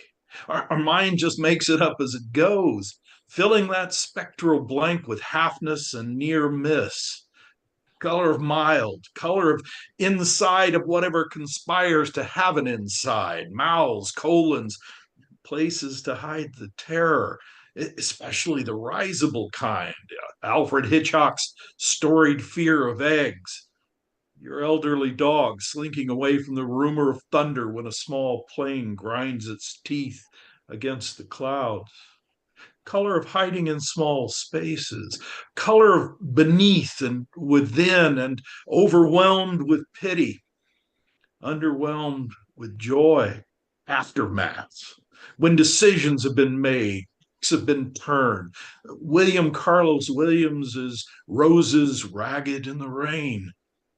T: Our mind just makes it up as it goes, filling that spectral blank with halfness and near miss. Color of mild, color of inside of whatever conspires to have an inside, mouths, colons, places to hide the terror, especially the risible kind, Alfred Hitchcock's storied fear of eggs, your elderly dog slinking away from the rumor of thunder when a small plane grinds its teeth against the clouds, color of hiding in small spaces, color of beneath and within, and overwhelmed with pity, underwhelmed with joy, aftermaths, when decisions have been made, have been turned. William Carlos Williams's Roses Ragged in the Rain,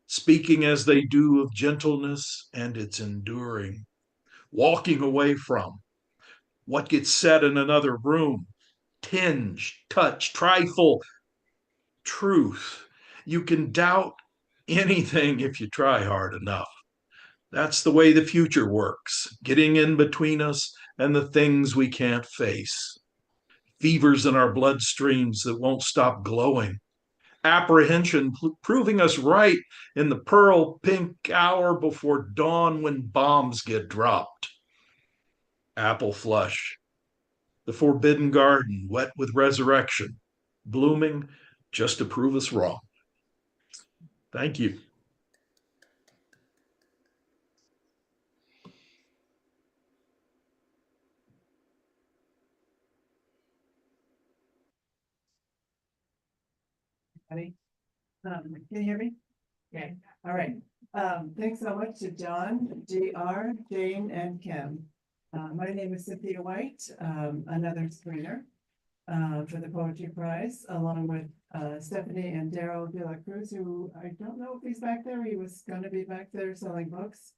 T: speaking as they do of gentleness and its enduring, walking away from what gets said in another room, tinge, touch, trifle, truth. You can doubt anything if you try hard enough. That's the way the future works, getting in between us and the things we can't face. Fevers in our bloodstreams that won't stop glowing. Apprehension proving us right in the pearl pink hour before dawn when bombs get dropped. Apple flush, the forbidden garden wet with resurrection, blooming just to prove us wrong. Thank you.
U: Can you hear me? Okay, all right. Thanks so much to John, JR, Jane, and Kim. My name is Cynthia White, another screener for the Poetry Prize, along with Stephanie and Daryl De La Cruz, who I don't know if he's back there. He was going to be back there selling books.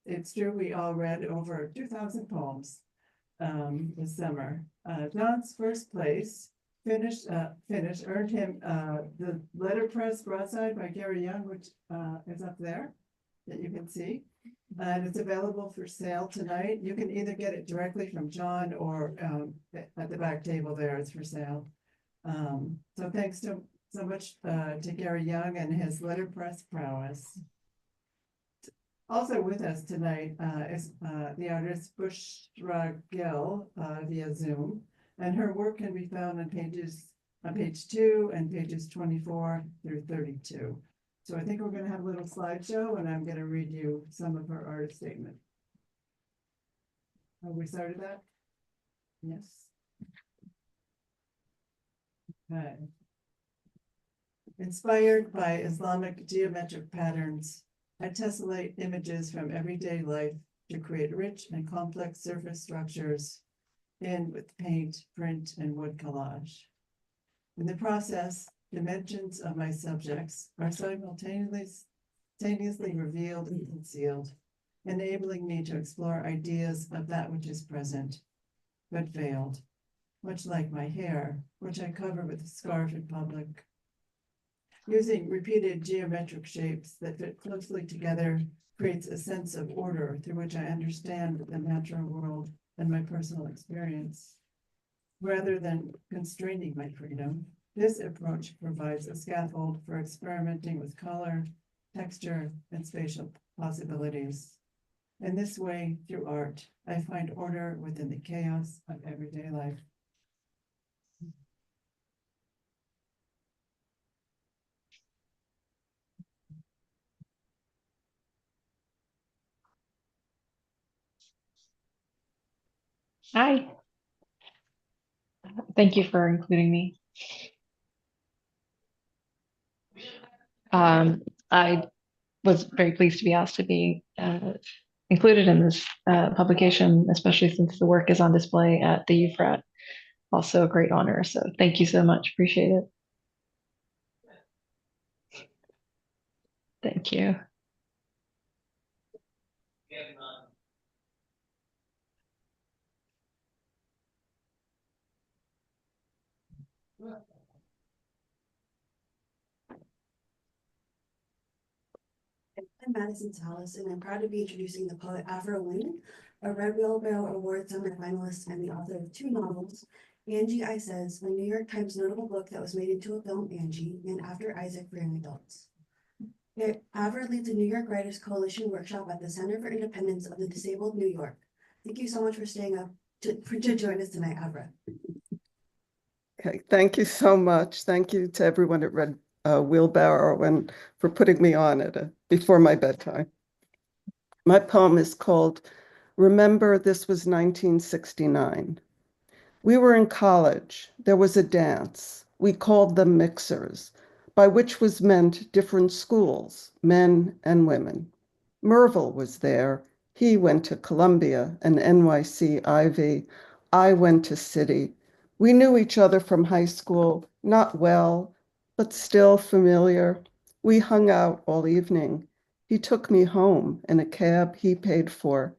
U: It's true, we all read over 2,000 poems this summer. John's first place earned him the letterpress broadside by Gary Young, which is up there that you can see. And it's available for sale tonight. You can either get it directly from John or at the back table there, it's for sale. So thanks so much to Gary Young and his letterpress prowess. Also with us tonight is the artist Bushra Gill via Zoom. And her work can be found on page 2 and pages 24 through 32. So I think we're going to have a little slideshow, and I'm going to read you some of her artist statement. Have we started that? Yes. Okay. Inspired by Islamic geometric patterns, I tessellate images from everyday life to create rich and complex surface structures in with paint, print, and wood collage. In the process, dimensions of my subjects are simultaneously revealed and concealed, enabling me to explore ideas of that which is present, but veiled, much like my hair, which I cover with a scarf in public. Using repeated geometric shapes that fit closely together creates a sense of order through which I understand the natural world and my personal experience. Rather than constraining my freedom, this approach provides a scaffold for experimenting with color, texture, and spatial possibilities. In this way, through art, I find order within the chaos of everyday life.
C: Hi, thank you for including me. I was very pleased to be asked to be included in this publication, especially since the work is on display at the UFRAT. Also a great honor, so thank you so much, appreciate it. Thank you.
V: I'm Madison Salas, and I'm proud to be introducing the poet Avra Wing, a Red Wheelbarrow Award semifinalist and the author of 2 novels, Angie I Says, a New York Times notable book that was made into a film, Angie, and After Isaac for young adults. Avra leads a New York Writers Coalition workshop at the Center for Independence of the Disabled, New York. Thank you so much for staying up to join us tonight, Avra.
W: Okay, thank you so much. Thank you to everyone at Red Wheelbarrow and for putting me on it before my bedtime. My poem is called Remember This Was 1969. We were in college. There was a dance. We called them mixers, by which was meant different schools, men and women. Merville was there. He went to Columbia and NYC Ivy. I went to City. We knew each other from high school, not well, but still familiar. We hung out all evening. He took me home in a cab he paid for.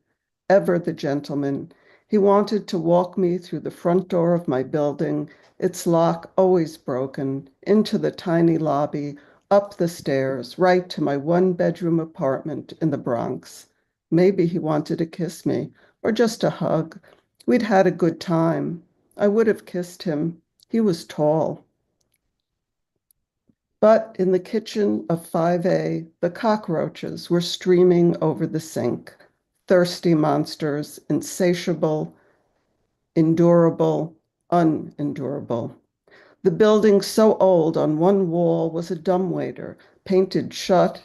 W: Ever the gentleman. He wanted to walk me through the front door of my building, its lock always broken, into the tiny lobby, up the stairs, right to my 1-bedroom apartment in the Bronx. Maybe he wanted to kiss me, or just a hug. We'd had a good time. I would have kissed him. He was tall. But in the kitchen of 5A, the cockroaches were streaming over the sink. Thirsty monsters, insatiable, endurable, unendurable. The building so old, on one wall was a dumbwaiter, painted shut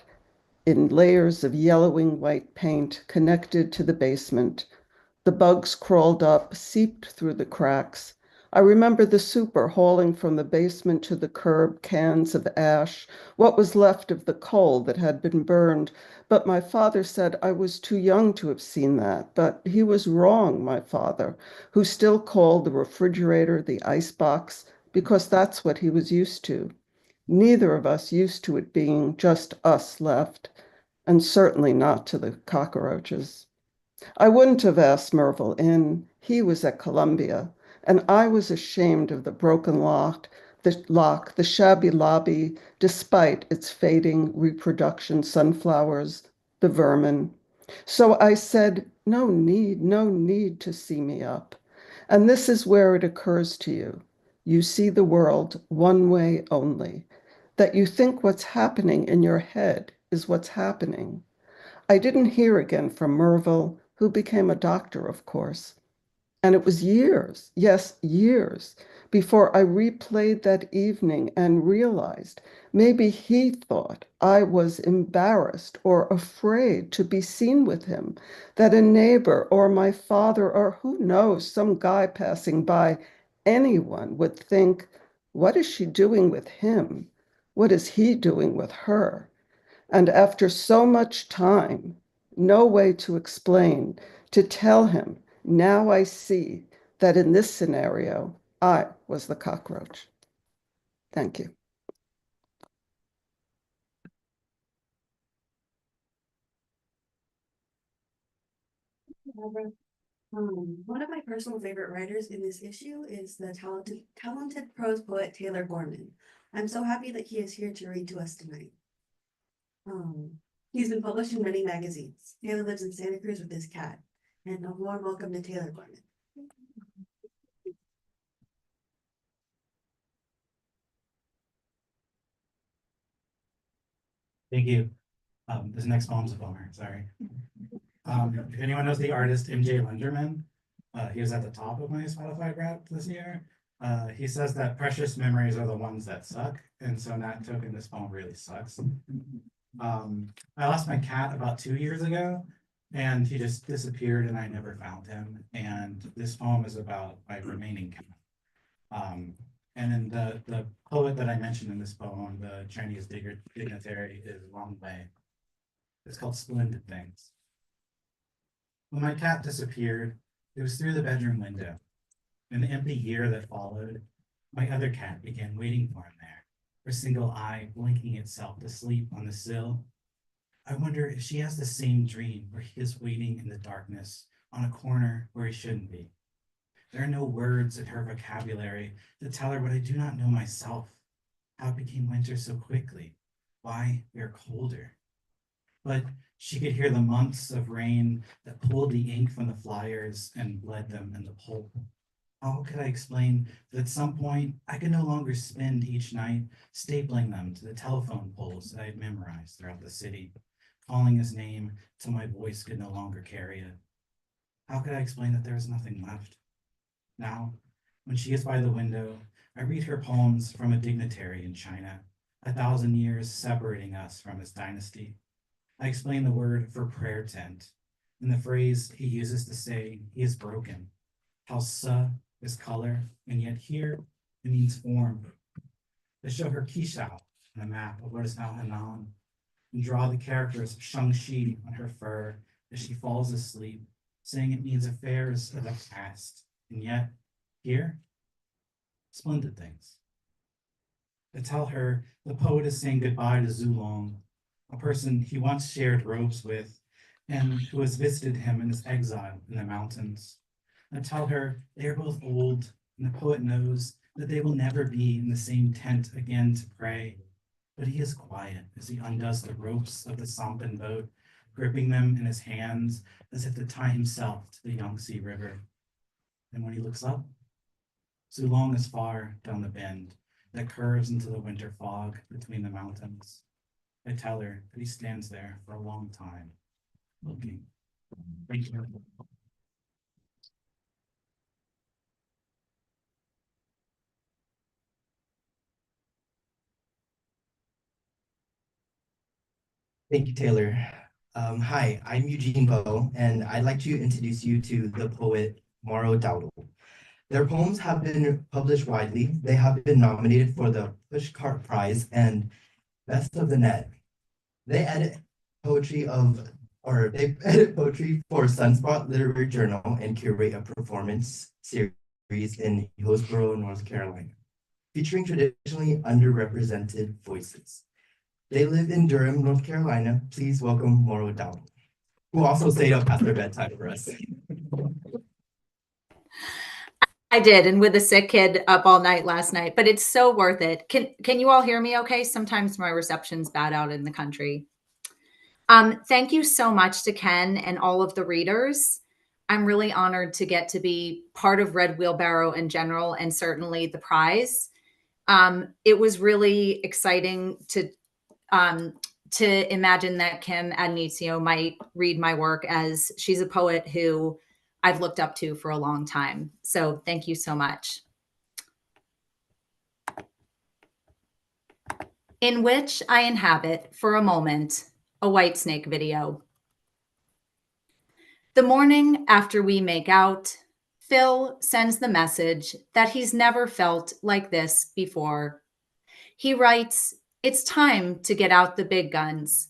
W: in layers of yellowing white paint connected to the basement. The bugs crawled up, seeped through the cracks. I remember the super hauling from the basement to the curb cans of ash, what was left of the coal that had been burned. But my father said I was too young to have seen that. But he was wrong, my father, who still called the refrigerator the icebox, because that's what he was used to. Neither of us used to it being just us left, and certainly not to the cockroaches. I wouldn't have asked Merville in. He was at Columbia, and I was ashamed of the broken lock, the shabby lobby, despite its fading reproduction sunflowers, the vermin. So I said, no need to see me up. And this is where it occurs to you. You see the world one way only, that you think what's happening in your head is what's happening. I didn't hear again from Merville, who became a doctor, of course. And it was years, yes, years, before I replayed that evening and realized maybe he thought I was embarrassed or afraid to be seen with him, that a neighbor or my father or who knows, some guy passing by, anyone would think, what is she doing with him? What is he doing with her? And after so much time, no way to explain, to tell him, now I see that in this scenario, I was the cockroach. Thank you.
K: One of my personal favorite writers in this issue is the talented prose poet Taylor Gorman. I'm so happy that he is here to read to us tonight. He's been published in many magazines. Taylor lives in Santa Cruz with his cat. And a warm welcome to Taylor Gorman.
B: Thank you. This next poem's a bummer, sorry. If anyone knows the artist MJ Lenderman, he was at the top of my Spotify Wrapped this year. He says that precious memories are the ones that suck, and so in that token, this poem really sucks. I lost my cat about 2 years ago, and he just disappeared and I never found him. And this poem is about my remaining cat. And then the poet that I mentioned in this poem, the Chinese dignitary, is Wang Wei. It's called Splendid Things. When my cat disappeared, it was through the bedroom window. In the empty year that followed, my other cat began waiting for him there, her single eye blinking itself to sleep on the sill. I wonder if she has the same dream where he is waiting in the darkness on a corner where he shouldn't be. There are no words in her vocabulary to tell her what I do not know myself, how it became winter so quickly, why we are colder. But she could hear the months of rain that pulled the ink from the flyers and bled them in the pulp. How could I explain that at some point I could no longer spend each night stapling them to the telephone poles that I had memorized throughout the city, calling his name till my voice could no longer carry it? How could I explain that there was nothing left? Now, when she is by the window, I read her poems from a dignitary in China, 1,000 years separating us from his dynasty. I explain the word for prayer tent, and the phrase he uses to say he is broken, how sa is color, and yet here it means form. I show her Qishao on a map of what is now Henan, and draw the characters of Shangxi on her fur as she falls asleep, saying it means affairs of the past, and yet here, splendid things. I tell her the poet is saying goodbye to Zulong, a person he once shared robes with, and who has visited him in his exile in the mountains. I tell her they are both old, and the poet knows that they will never be in the same tent again to pray. But he is quiet as he undoes the ropes of the Sampan boat, gripping them in his hands as if to tie himself to the Yangtze River. And when he looks up, Zulong is far down the bend that curves into the winter fog between the mountains. I tell her that he stands there for a long time, looking. Thank you.
D: Thank you, Taylor. Hi, I'm Eugene Bo, and I'd like to introduce you to the poet Morrow Dowdle. Their poems have been published widely. They have been nominated for the Pushcart Prize and Best of the Net. They edit poetry for Sunspot Literary Journal and curate a performance series in Hillsborough, North Carolina, featuring traditionally underrepresented voices. They live in Durham, North Carolina. Please welcome Morrow Dowdle, who also stayed up past their bedtime for us.
E: I did, and with a sick kid up all night last night, but it's so worth it. Can you all hear me okay? Sometimes my reception's bad out in the country. Thank you so much to Ken and all of the readers. I'm really honored to get to be part of Red Wheelbarrow in general, and certainly the prize. It was really exciting to imagine that Kim Addonizio might read my work, as she's a poet who I've looked up to for a long time. So thank you so much. In which I inhabit for a moment a Whitesnake video. The morning after we make out, Phil sends the message that he's never felt like this before. He writes, "It's time to get out the big guns,"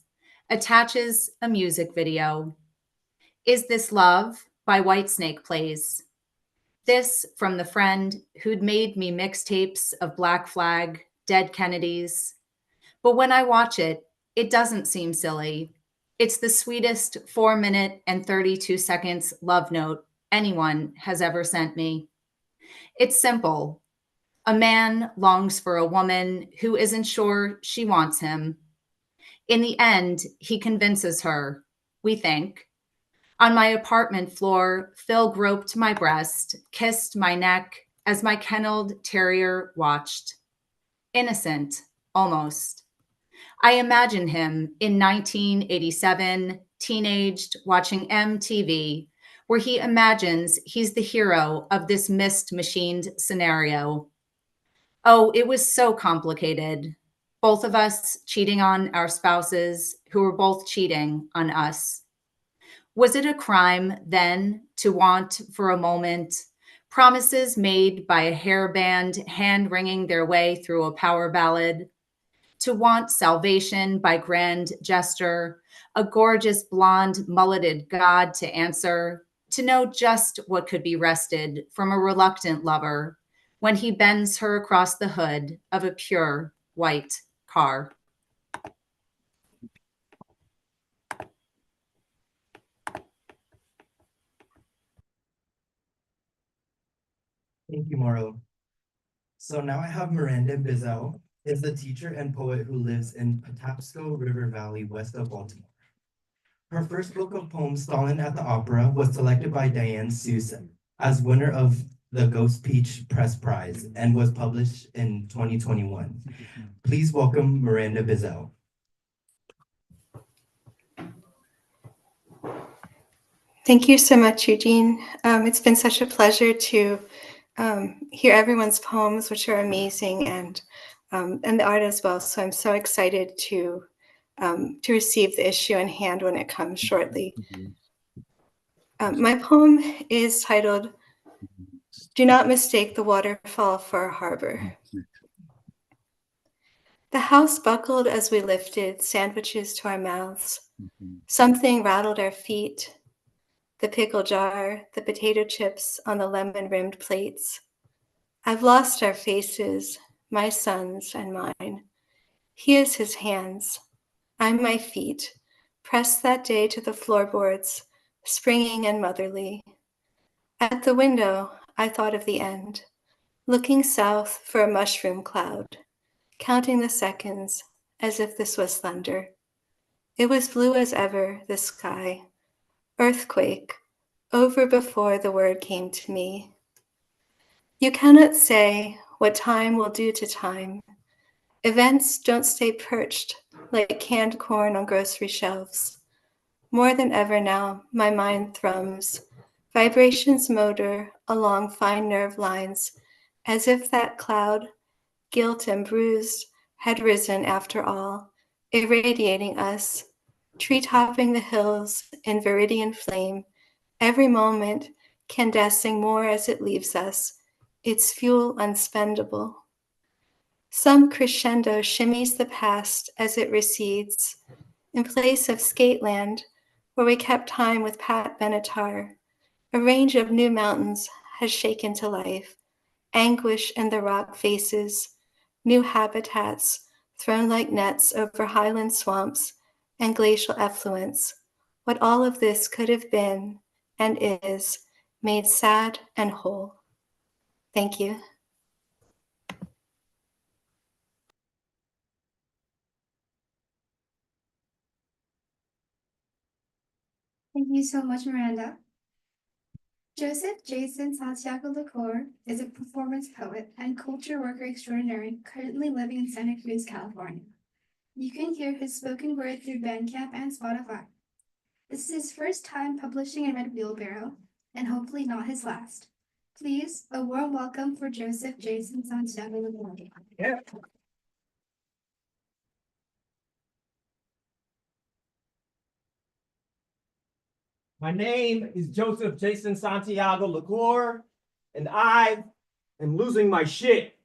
E: attaches a music video. Is This Love by Whitesnake plays. This from the friend who'd made me mixtapes of Black Flag, Dead Kennedys. But when I watch it, it doesn't seem silly. It's the sweetest 4 minute and 32 seconds love note anyone has ever sent me. It's simple. A man longs for a woman who isn't sure she wants him. In the end, he convinces her, we think. On my apartment floor, Phil groped my breast, kissed my neck as my kenneled terrier watched. Innocent, almost. I imagine him in 1987, teenaged, watching MTV, where he imagines he's the hero of this mist-machined scenario. Oh, it was so complicated. Both of us cheating on our spouses who were both cheating on us. Was it a crime then to want for a moment promises made by a hairband hand-wringing their way through a power ballad? To want salvation by grand gesture, a gorgeous blonde mulleted god to answer, to know just what could be wrested from a reluctant lover when he bends her across the hood of a pure white car.
D: Thank you, Morrow. So now I have Mirande Bissell, is the teacher and poet who lives in Patapsco River Valley, west of Baltimore. Her first book of poems, Stalin at the Opera, was selected by Diane Seuss as winner of the Ghost Peach Press Prize and was published in 2021. Please welcome Mirande Bissell.
A: Thank you so much, Eugene. It's been such a pleasure to hear everyone's poems, which are amazing, and the art as well. So I'm so excited to receive the issue in hand when it comes shortly. My poem is titled, "Do Not Mistake the Waterfall for a Harbor." The house buckled as we lifted sandwiches to our mouths. Something rattled our feet. The pickle jar, the potato chips on the lemon-rimmed plates. I've lost our faces, my son's and mine. He is his hands. I'm my feet, pressed that day to the floorboards, springing and motherly. At the window, I thought of the end, looking south for a mushroom cloud, counting the seconds as if this was thunder. It was blue as ever, the sky. Earthquake, over before the word came to me. You cannot say what time will do to time. Events don't stay perched like canned corn on grocery shelves. More than ever now, my mind thrums, vibrations motor along fine nerve lines, as if that cloud, guilt and bruised, had risen after all, irradiating us, tree-topping the hills in viridian flame, every moment candescing more as it leaves us, its fuel unspendable. Some crescendo shimmies the past as it recedes. In place of skateland, where we kept time with Pat Benatar, a range of new mountains has shaken to life, anguish in the rock faces, new habitats thrown like nets over highland swamps and glacial effluents. What all of this could have been and is made sad and whole. Thank you.
K: Thank you so much, Miranda. Joseph Jason Santiago LaCour is a performance poet and culture worker extraordinary currently living in Santa Cruz, California. You can hear his spoken word through Bandcamp and Spotify. This is his first time publishing in Red Wheelbarrow, and hopefully not his last. Please, a warm welcome for Joseph Jason Santiago.
F: Yeah. My name is Joseph Jason Santiago LaCour, and I am losing my shit.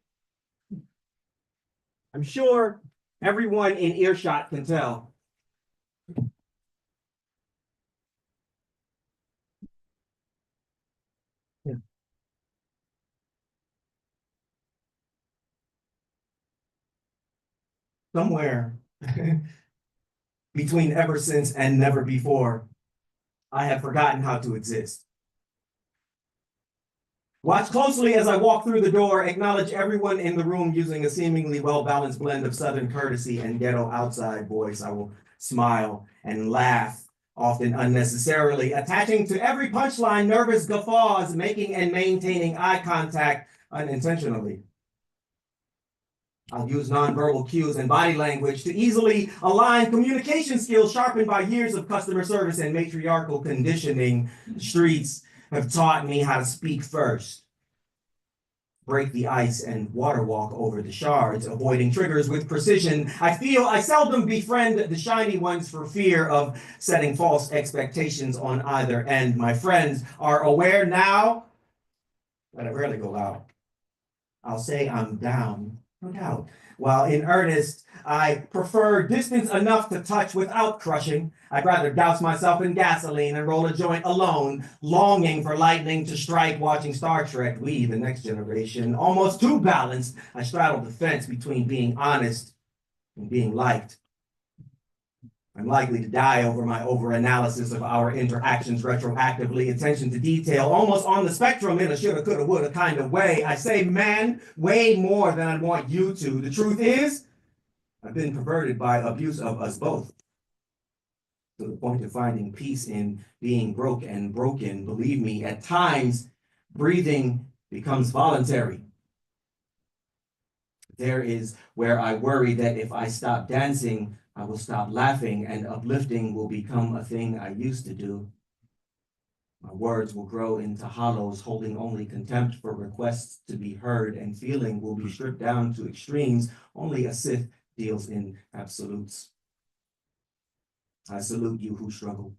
F: I'm sure everyone in earshot can tell. Yeah. Somewhere between ever since and never before, I have forgotten how to exist. Watch closely as I walk through the door, acknowledge everyone in the room using a seemingly well-balanced blend of Southern courtesy and ghetto outside voice. I will smile and laugh, often unnecessarily, attaching to every punchline nervous guffaws, making and maintaining eye contact unintentionally. I'll use nonverbal cues and body language to easily align communication skills sharpened by years of customer service and matriarchal conditioning. The streets have taught me how to speak first, break the ice and water walk over the shards, avoiding triggers with precision. I feel I seldom befriend the shiny ones for fear of setting false expectations on either end. My friends are aware now that I rarely go out. I'll say I'm down, no doubt. While in earnest, I prefer distance enough to touch without crushing. I'd rather douse myself in gasoline and roll a joint alone, longing for lightning to strike, watching Star Trek, we, the next generation. Almost too balanced, I straddle the fence between being honest and being liked. I'm likely to die over my overanalysis of our interactions retroactively, attention to detail, almost on the spectrum in a shoulda, coulda, woulda kind of way. I say, man, way more than I want you to. The truth is, I've been perverted by abuse of us both, to the point of finding peace in being broke and broken. Believe me, at times, breathing becomes voluntary. There is where I worry that if I stop dancing, I will stop laughing and uplifting will become a thing I used to do. My words will grow into hollows, holding only contempt for requests to be heard, and feeling will be stripped down to extremes. Only a Sith deals in absolutes. I salute you who struggle.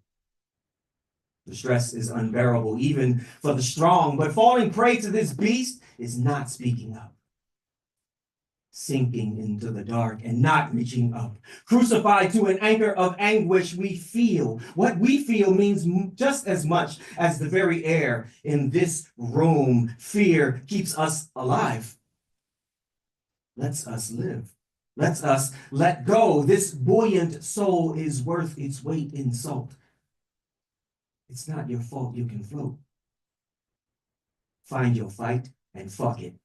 F: The stress is unbearable, even for the strong, but falling prey to this beast is not speaking up. Sinking into the dark and not reaching up. Crucified to an anchor of anguish we feel. What we feel means just as much as the very air in this room. Fear keeps us alive. Lets us live. Lets us let go. This buoyant soul is worth its weight in salt. It's not your fault you can float. Find your fight and fuck it.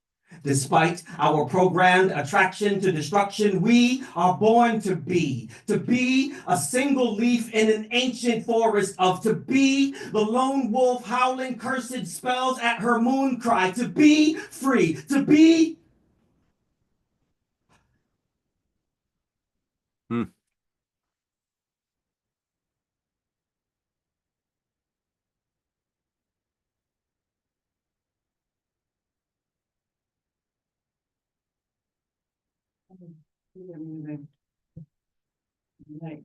F: Despite our programmed attraction to destruction, we are born to be a single leaf in an ancient forest of to be the lone wolf howling cursed spells at her moon cry, to be free, to be.
U: Right.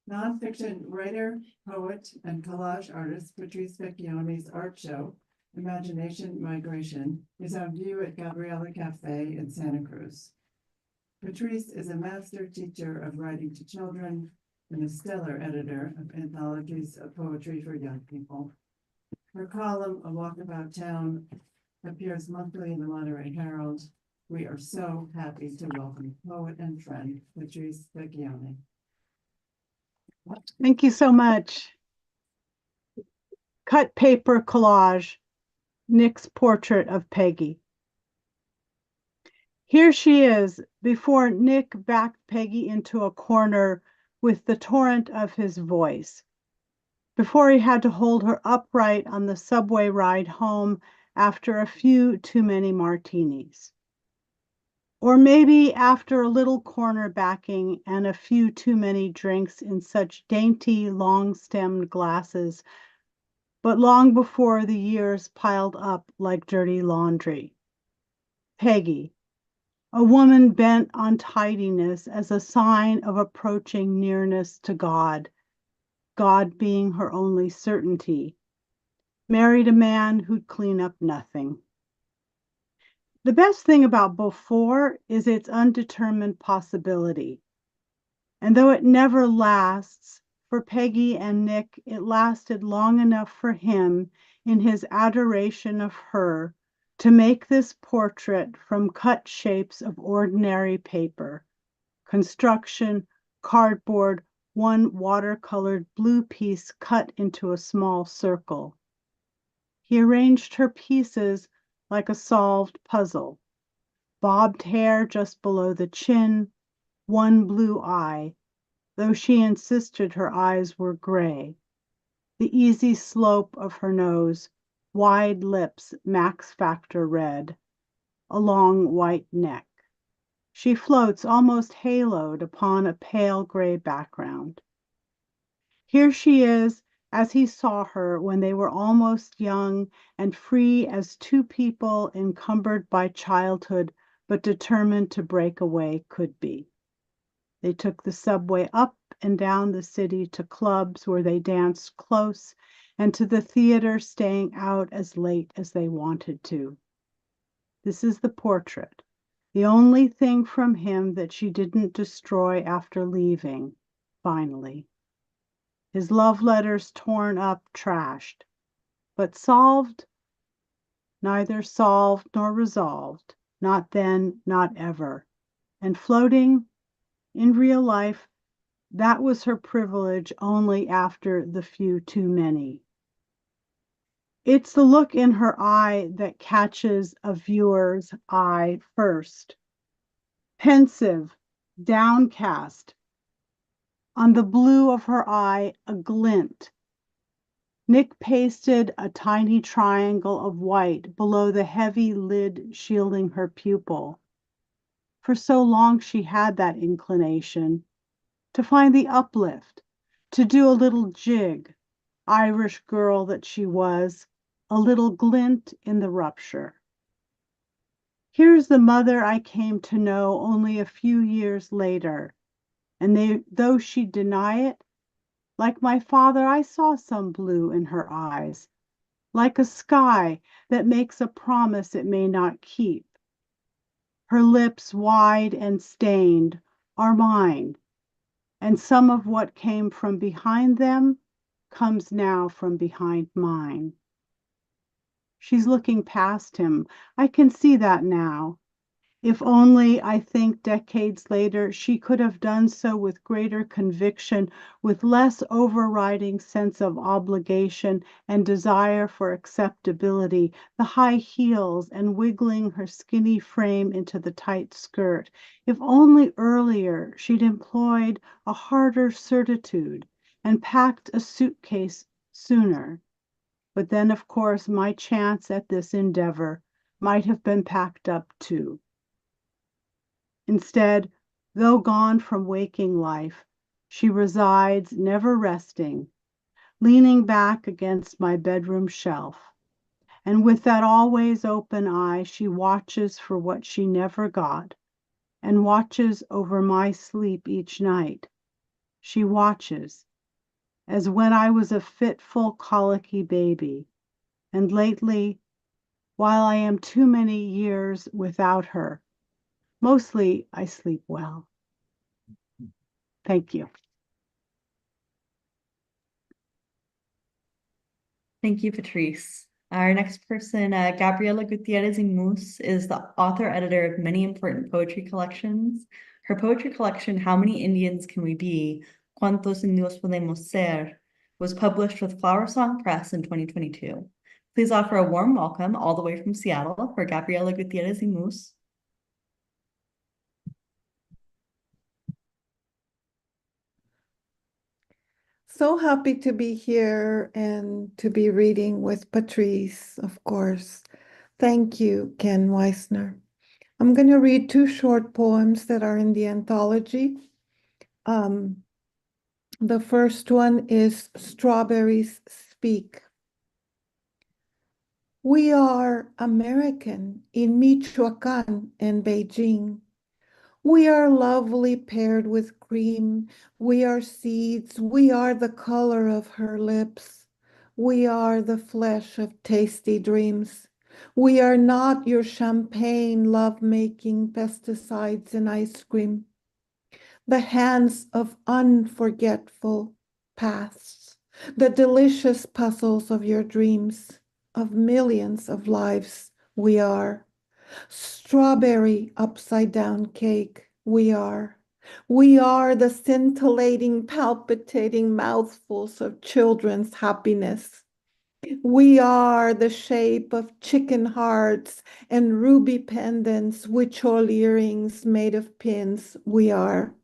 U: Nonfiction writer, poet, and collage artist Patrice Vecchione's art show, Imagination Migration, is on view at Gabriela Cafe in Santa Cruz. Patrice is a master teacher of writing to children and a stellar editor of anthologies of poetry for young people. Her column, A Walk About Town, appears monthly in the Monterey Herald. We are so happy to welcome poet and friend Patrice Vecchione.
G: Thank you so much. Cut paper collage, Nick's portrait of Peggy. Here she is, before Nick backed Peggy into a corner with the torrent of his voice, before he had to hold her upright on the subway ride home after a few too many martinis. Or maybe after a little corner backing and a few too many drinks in such dainty, long-stemmed glasses but long before the years piled up like dirty laundry. Peggy, a woman bent on tidiness as a sign of approaching nearness to God, God being her only certainty, married a man who'd clean up nothing. The best thing about Beaufort is its undetermined possibility. And though it never lasts, for Peggy and Nick, it lasted long enough for him in his adoration of her to make this portrait from cut shapes of ordinary paper, construction, cardboard, one watercolored blue piece cut into a small circle. He arranged her pieces like a solved puzzle. Bobbed hair just below the chin, one blue eye, though she insisted her eyes were gray. The easy slope of her nose, wide lips, max factor red, a long white neck. She floats almost haloed upon a pale gray background. Here she is, as he saw her when they were almost young and free as two people encumbered by childhood but determined to break away could be. They took the subway up and down the city to clubs where they danced close and to the theater, staying out as late as they wanted to. This is the portrait, the only thing from him that she didn't destroy after leaving, finally. His love letters torn up, trashed, but solved? Neither solved nor resolved, not then, not ever. And floating, in real life, that was her privilege only after the few too many. It's the look in her eye that catches a viewer's eye first. Pensive, downcast. On the blue of her eye, a glint. Nick pasted a tiny triangle of white below the heavy lid shielding her pupil. For so long she had that inclination to find the uplift, to do a little jig, Irish girl that she was, a little glint in the rupture. Here's the mother I came to know only a few years later, and though she'd deny it, like my father, I saw some blue in her eyes, like a sky that makes a promise it may not keep. Her lips, wide and stained, are mine, and some of what came from behind them comes now from behind mine. She's looking past him. I can see that now. If only, I think, decades later, she could have done so with greater conviction, with less overriding sense of obligation and desire for acceptability, the high heels and wiggling her skinny frame into the tight skirt. If only earlier she'd employed a harder certitude and packed a suitcase sooner. But then, of course, my chance at this endeavor might have been packed up too. Instead, though gone from waking life, she resides, never resting, leaning back against my bedroom shelf. And with that always open eye, she watches for what she never got, and watches over my sleep each night. She watches, as when I was a fitful, colicky baby, and lately, while I am too many years without her, mostly I sleep well. Thank you.
P: Thank you, Patrice. Our next person, Gabriela Gutiérrez y Muhs, is the author-editor of many important poetry collections. Her poetry collection, How Many Indians Can We Be? ¿Cuántos indios podemos ser? Was published with Flower Song Press in 2022. Please offer a warm welcome all the way from Seattle for Gabriela Gutiérrez y Muhs.
H: So happy to be here and to be reading with Patrice, of course. Thank you, Ken Weisner. I'm going to read two short poems that are in the anthology. The first one is Strawberries Speak. We are American in Michoacan and Beijing. We are lovely paired with cream. We are seeds. We are the color of her lips. We are the flesh of tasty dreams. We are not your champagne love-making pesticides and ice cream. The hands of unforgetful paths, the delicious puzzles of your dreams, of millions of lives we are. Strawberry upside down cake, we are. We are the scintillating, palpitating mouthfuls of children's happiness. We are the shape of chicken hearts and ruby pendants, huichol earrings made of pins, we are.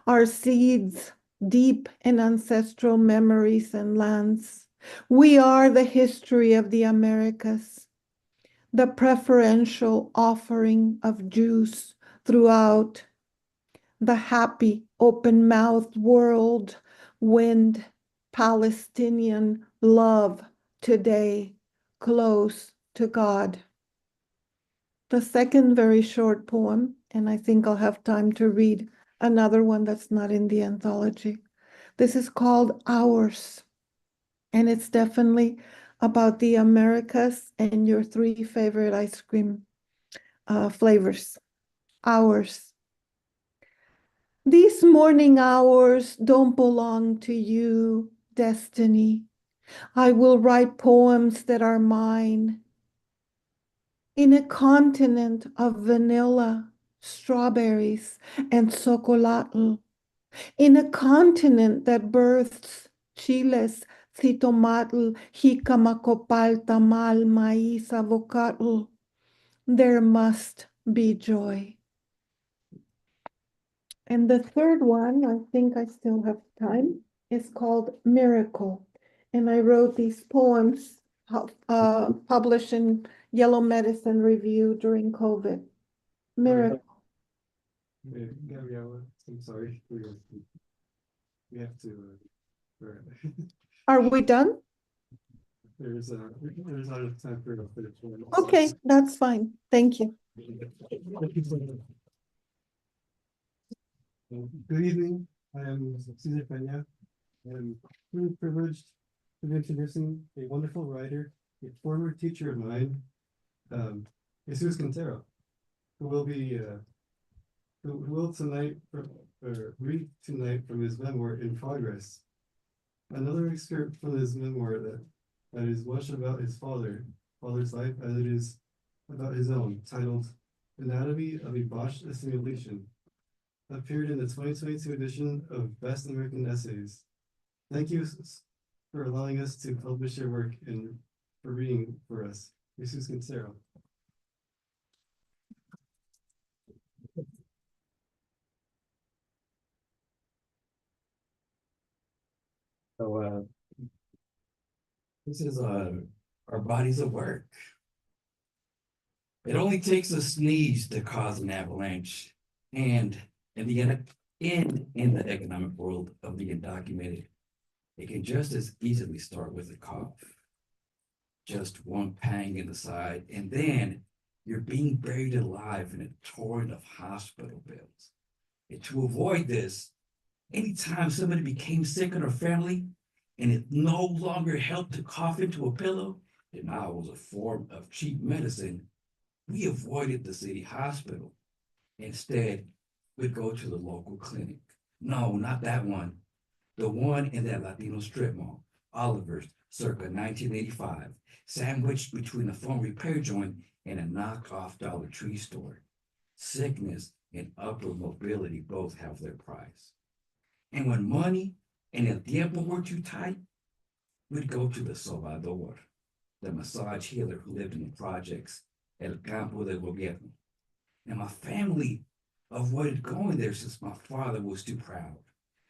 H: Our seeds, deep in ancestral memories and lands. We are the history of the Americas, the preferential offering of juice throughout the happy, open-mouthed world, wind, Palestinian love today, close to God. The second very short poem, and I think I'll have time to read another one that's not in the anthology. This is called Ours, and it's definitely about the Americas and your three favorite ice cream flavors. Ours. These morning hours don't belong to you, destiny. I will write poems that are mine. In a continent of vanilla, strawberries, and chocolatl. In a continent that births chiles, citomatl, jicamacopal, tamal, maíz, avocatl, there must be joy. And the third one, I think I still have time, is called Miracle. And I wrote these poems published in Yellow Medicine Review during COVID. Miracle.
I: Gabriella, I'm sorry. We have to.
H: Are we done?
I: There's not enough time for the finish one.
H: Okay, that's fine. Thank you.
I: Good evening. I am Cesar Peña. I am really privileged to be introducing a wonderful writer, a former teacher of mine, Jesus Quintero, who will be who will tonight read tonight from his memoir In Progress. Another excerpt from his memoir that is much about his father's life as it is about his own, titled Anatomy of a Botched Assimilation, appeared in the 2022 edition of Best American Essays. Thank you for allowing us to publish your work and for reading for us. Jesus Quintero.
J: So this is our bodies of work. It only takes a sneeze to cause an avalanche, and in the economic world of the undocumented, it can just as easily start with a cough. Just one pang in the side, and then you're being buried alive in a torrent of hospital bills. And to avoid this, anytime somebody became sick in our family and it no longer helped to cough into a pillow, and now it was a form of cheap medicine, we avoided the city hospital. Instead, we'd go to the local clinic. No, not that one. The one in that Latino strip mall, Oliver's, circa 1985, sandwiched between a phone repair joint and a knockoff Dollar Tree store. Sickness and upward mobility both have their price. And when money and el tiempo were too tight, we'd go to the sobador, the massage healer who lived in the projects, El Campo del Gobierno. And my family avoided going there since my father was too proud,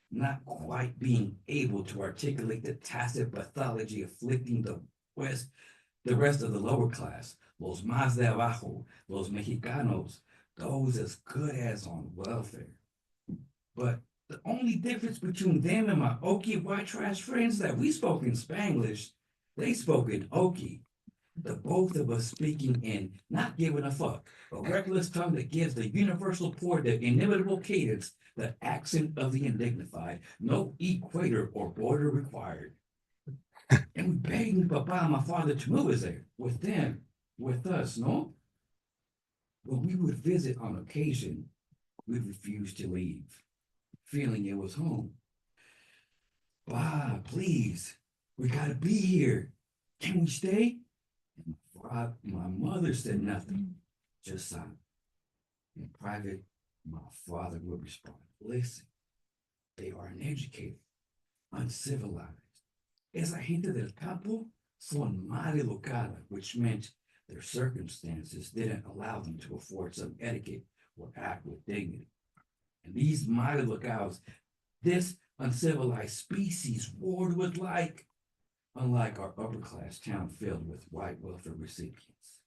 J: not quite being able to articulate the tacit pathology afflicting the rest of the lower class, los más de abajo, los mexicanos, those as good as on welfare. But the only difference between them and my Okie white trash friends that we spoke in Spanglish, they spoke in Okie. The both of us speaking and not giving a fuck. A reckless tongue that gives the universal pour, the inimitable cadence, the accent of the indignified. No equator or border required. And we begged Papa and my father to move us there, with them, with us, no? When we would visit on occasion, we refused to leave, feeling it was home. "Pa, please, we gotta be here. Can we stay?" And my mother said nothing, just silent. In private, my father would respond, "Listen, they are uneducated, uncivilized. Esa gente del campo son mal educada," which meant their circumstances didn't allow them to afford some etiquette or act with dignity. And these mal educados, this uncivilized species warred with like, unlike our upper class town filled with white welfare recipients.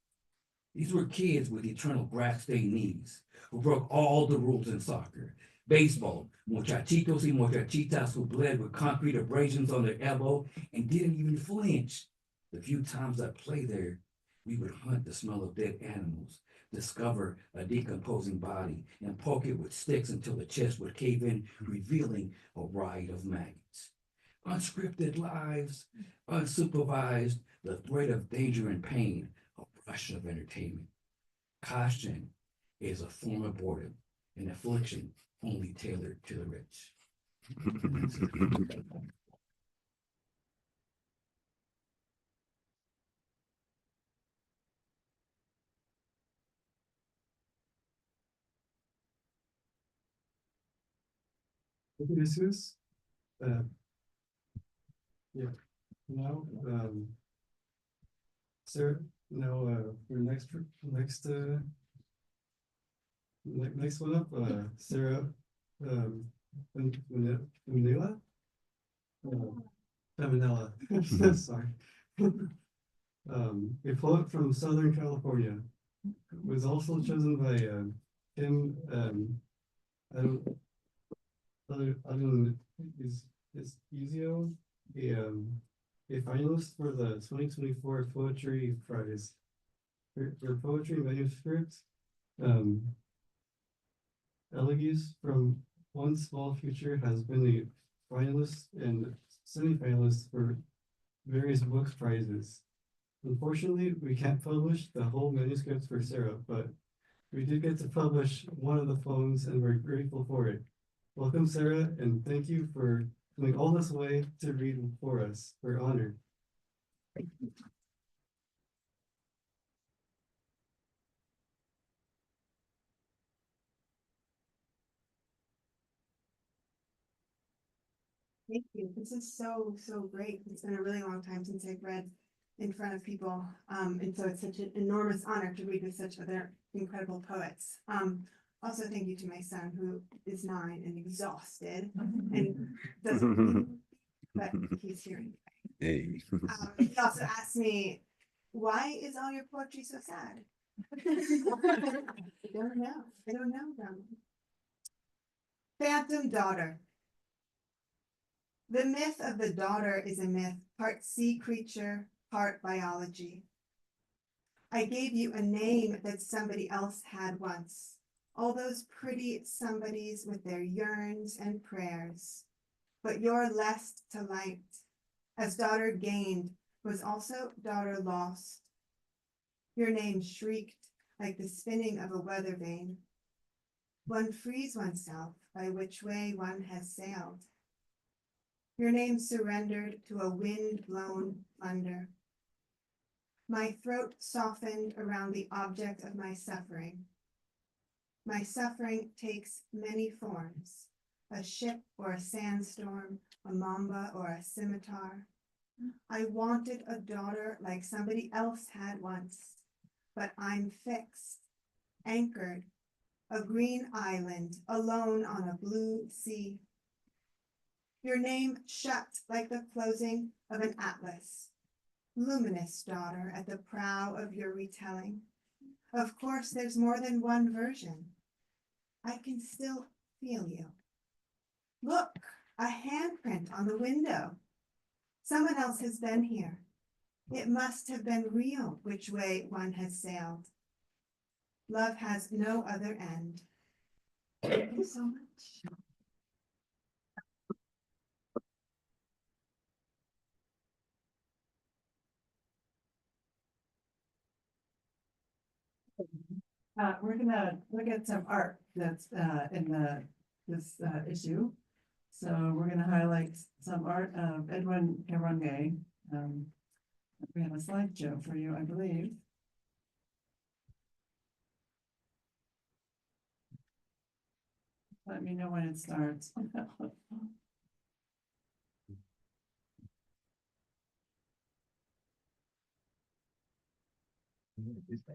J: These were kids with eternal grass-stained knees who broke all the rules in soccer, baseball, muchachitos y muchachitas who bled with concrete abrasions on their elbow and didn't even flinch. The few times I played there, we would hunt the smell of dead animals, discover a decomposing body, and poke it with sticks until the chest would cave in, revealing a riot of maggots. Unscripted lives, unsupervised, the threat of danger and pain, a rush of entertainment. Caution is a form of boredom, an affliction only tailored to the rich.
I: Jesus. Yeah. Now, Sarah. Now, your next one up, Sara Femenella. Femenella. Sorry. A poet from Southern California, was also chosen by Kim. Addonizio, a finalist for the 2024 Poetry Prize. Her poetry manuscript, Elegies from One Small Future, has been a finalist and semi-finalist for various book prizes. Unfortunately, we can't publish the whole manuscript for Sarah, but we did get to publish one of the poems and we're grateful for it. Welcome, Sarah, and thank you for coming all this way to read for us. We're honored.
L: Thank you. This is so great. It's been a really long time since I've read in front of people. And so it's such an enormous honor to read with such other incredible poets. Also, thank you to my son, who is 9 and exhausted and doesn't, but he's here anyway. He also asked me, why is all your poetry so sad? I don't know. Phantom Daughter. The myth of the daughter is a myth, part sea creature, part biology. I gave you a name that somebody else had once. All those pretty somebodies with their yearns and prayers. But your lest to light, as daughter gained, was also daughter lost. Your name shrieked like the spinning of a weather vane. One frees oneself by which way one has sailed. Your name surrendered to a wind-blown thunder. My throat softened around the object of my suffering. My suffering takes many forms, a ship or a sandstorm, a mamba or a scimitar. I wanted a daughter like somebody else had once, but I'm fixed, anchored, a green island, alone on a blue sea. Your name shut like the closing of an atlas. Luminous daughter at the prow of your retelling. Of course, there's more than one version. I can still feel you. Look, a handprint on the window. Someone else has been here. It must have been real which way one has sailed. Love has no other end. Thank you so much.
U: We're gonna look at some art that's in this issue. So we're gonna highlight some art of Edwin Caronge. We have a slideshow for you, I believe. Let me know when it starts.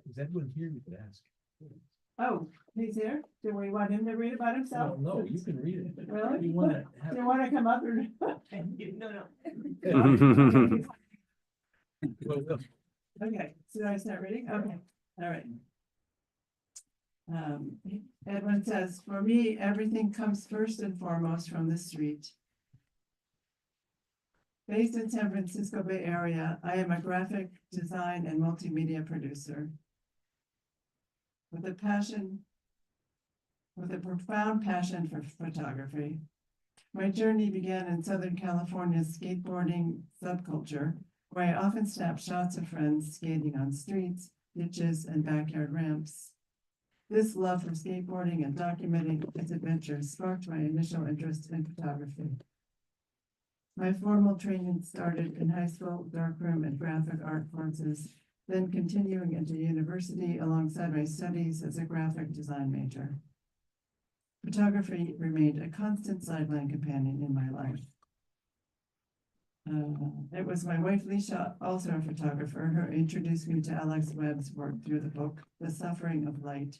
M: Is Edwin here? You could ask.
U: Oh, he's here? Do we want him to read about himself?
M: No, you can read it.
U: Really?
M: You want to
U: Do you want to come up or?
M: No.
U: Okay, so I start reading? Okay, all right. Edwin says, for me, everything comes first and foremost from the street. Based in San Francisco Bay Area, I am a graphic design and multimedia producer. With a profound passion for photography. My journey began in Southern California's skateboarding subculture, where I often snapped shots of friends skating on streets, ditches, and backyard ramps. This love for skateboarding and documenting its adventures sparked my initial interest in photography. My formal training started in high school darkroom and graphic art courses, then continuing into university alongside my studies as a graphic design major. Photography remained a constant sideline companion in my life. It was my wife, Leisha, also a photographer, who introduced me to Alex Webb's work through the book, The Suffering of Light.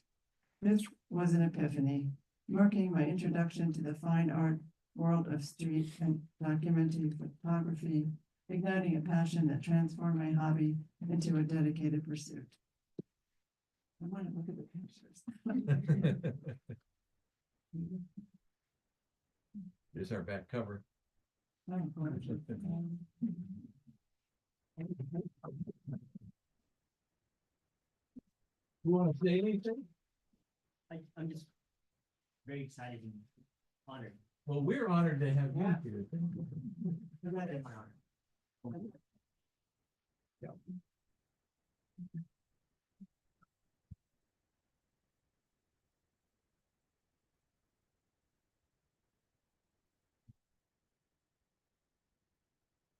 U: This was an epiphany, marking my introduction to the fine art world of street and documentary photography, igniting a passion that transformed my hobby into a dedicated pursuit. I want to look at the pictures.
M: Here's our back cover.
U: Oh, gorgeous.
M: You want to say anything?
N: I'm just very excited and honored.
M: Well, we're honored to have you here.
N: I'm not in my honor.
M: Yeah.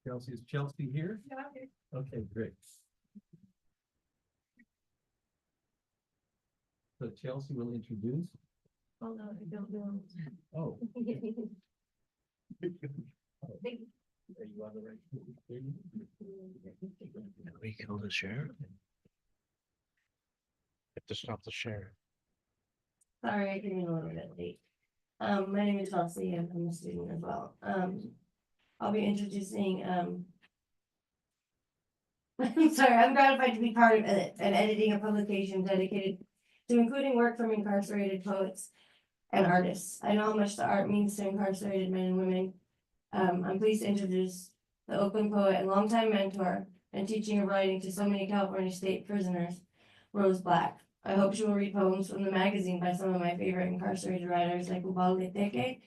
M: Chelsea, is Chelsea here? Yeah. Okay, great. So Chelsea will introduce.
O: Oh, no, I don't know.
M: Oh.
O: Thank you.
M: Are you on the right?
X: We kill the share. Have to stop the share.
O: Sorry, I came in a little bit late. My name is Chelsea, and I'm a student as well. I'll be introducing, I'm sorry, I'm gratified to be part of an editing a publication dedicated to including work from incarcerated poets and artists. I know how much the art means to incarcerated men and women. I'm pleased to introduce the Oakland poet and longtime mentor and teaching of writing to so many California state prisoners, Rose Black. I hope she will read poems from the magazine by some of my favorite incarcerated writers like Ubalde Teke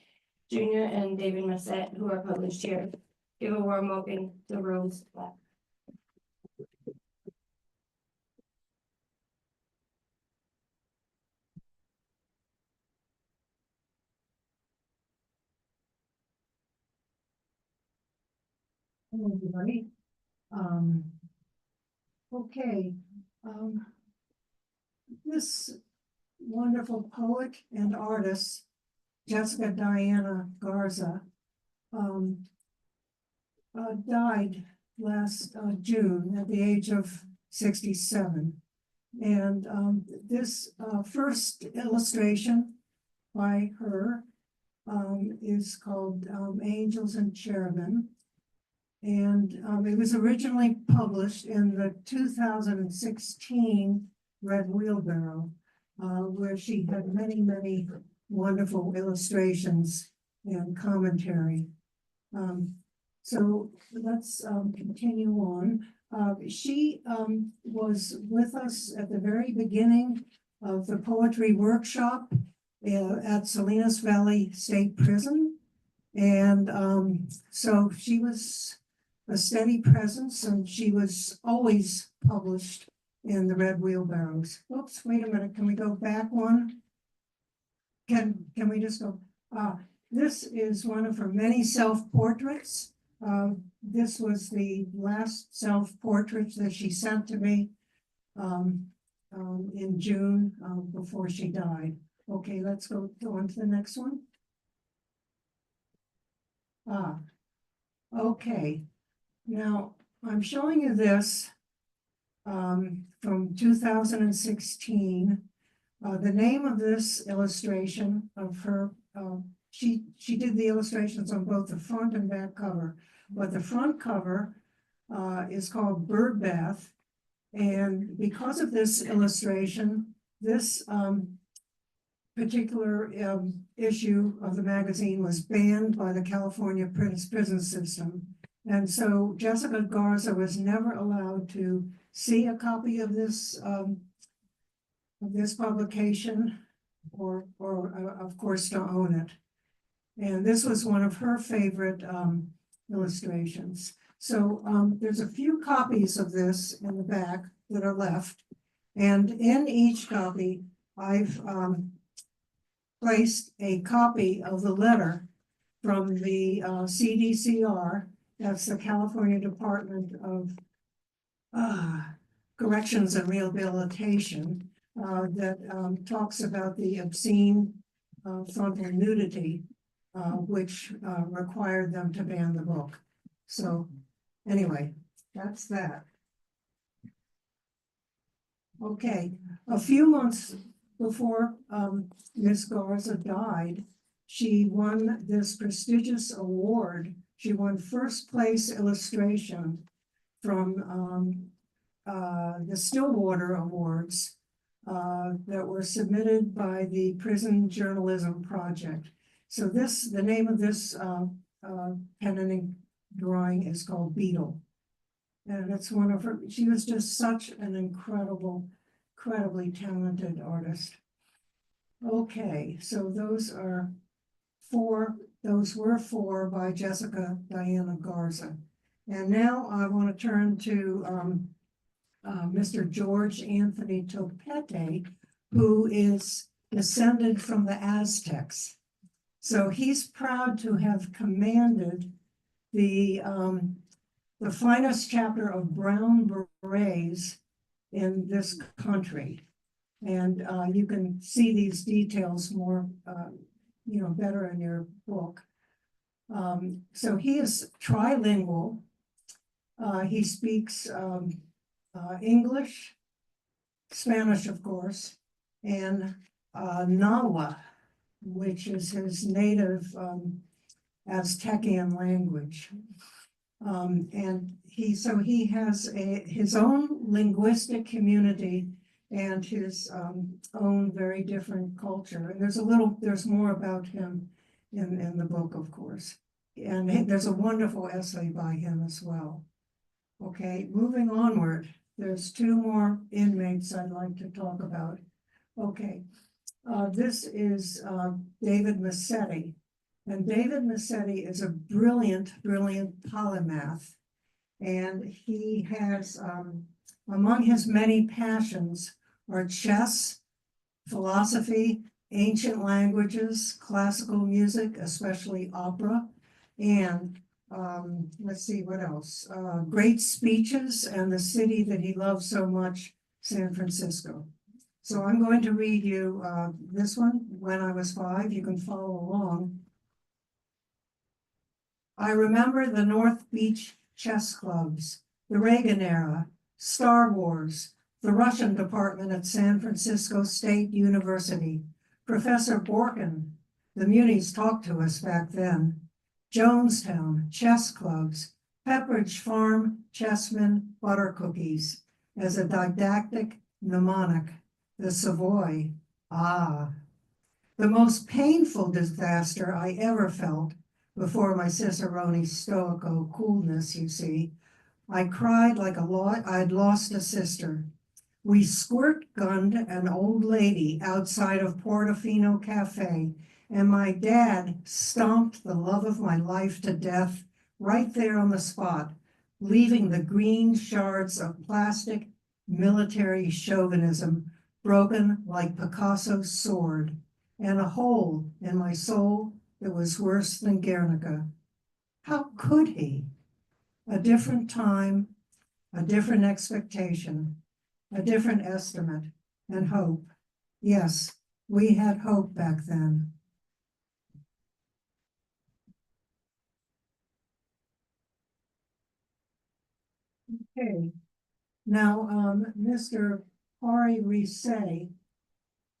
O: Jr. and David Massett, who are published here. Give a warm welcome to Rose Black.
Y: Hello, everybody. Okay. This wonderful poet and artist, Jessica Diana Garza, died last June at the age of 67. And this first illustration by her is called Angels and Cherubim. And it was originally published in the 2016 Red Wheelbarrow, where she had many, many wonderful illustrations and commentary. So let's continue on. She was with us at the very beginning of the poetry workshop at Salinas Valley State Prison. And so she was a steady presence, and she was always published in the Red Wheelbarrows. Oops, wait a minute, can we go back one? Can we just go? This is one of her many self-portraits. This was the last self-portrait that she sent to me in June before she died. Okay, let's go on to the next one. Okay. Now, I'm showing you this from 2016. The name of this illustration of her, she did the illustrations on both the front and back cover, but the front cover is called Bird Bath. And because of this illustration, this particular issue of the magazine was banned by the California prison system. And so Jessica Garza was never allowed to see a copy of this publication, or of course to own it. And this was one of her favorite illustrations. So there's a few copies of this in the back that are left. And in each copy, I've placed a copy of the letter from the CDCR, that's the California Department of Corrections and Rehabilitation, that talks about the obscene frontal nudity, which required them to ban the book. So anyway, that's that. Okay, a few months before Ms. Garza died, she won this prestigious award. She won first place illustration from the Stillwater Awards that were submitted by the Prison Journalism Project. So the name of this pen and ink drawing is called Beetle. And it's one of her, she was just such an incredibly talented artist. Okay, so those were four by Jessica Diana Garza. And now I want to turn to Mr. George Anthony Topete, who is descended from the Aztecs. So he's proud to have commanded the finest chapter of Brown Berets in this country. And you can see these details more, better in your book. So he is trilingual. He speaks English, Spanish, of course, and Nahua, which is his native Aztecian language. And he has his own linguistic community and his own very different culture. And there's more about him in the book, of course. And there's a wonderful essay by him as well. Okay, moving onward, there's two more inmates I'd like to talk about. Okay, this is David Massetti. And David Massetti is a brilliant polymath. And he has, among his many passions are chess, philosophy, ancient languages, classical music, especially opera, and let's see what else, great speeches, and the city that he loves so much, San Francisco. So I'm going to read you this one, When I Was 5. You can follow along. I remember the North Beach chess clubs, the Reagan era, Star Wars, the Russian department at San Francisco State University, Professor Borkin, the Munis talked to us back then, Jonestown, chess clubs, Pepperidge Farm, chessmen, butter cookies, as a didactic mnemonic, the Savoy, the most painful disaster I ever felt before my Cicerone stoical coolness, you see, I cried like I'd lost a sister. We squirt gunned an old lady outside of Portofino Cafe, and my dad stomped the love of my life to death right there on the spot, leaving the green shards of plastic military chauvinism broken like Picasso's sword, and a hole in my soul that was worse than Guernica. How could he? A different time, a different expectation, a different estimate, and hope. Yes, we had hope back then. Okay, now Mr. Hari Risset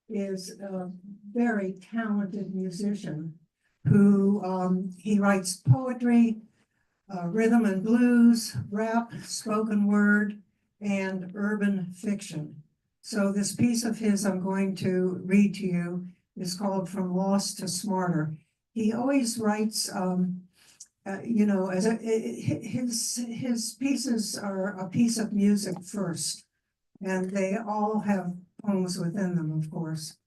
Y: is a very talented musician who he writes poetry, rhythm and blues, rap, spoken word, and urban fiction. So this piece of his I'm going to read to you is called From Lost to Smarter. He always writes, you know, as his pieces are a piece of music first, and they all have poems within them, of course.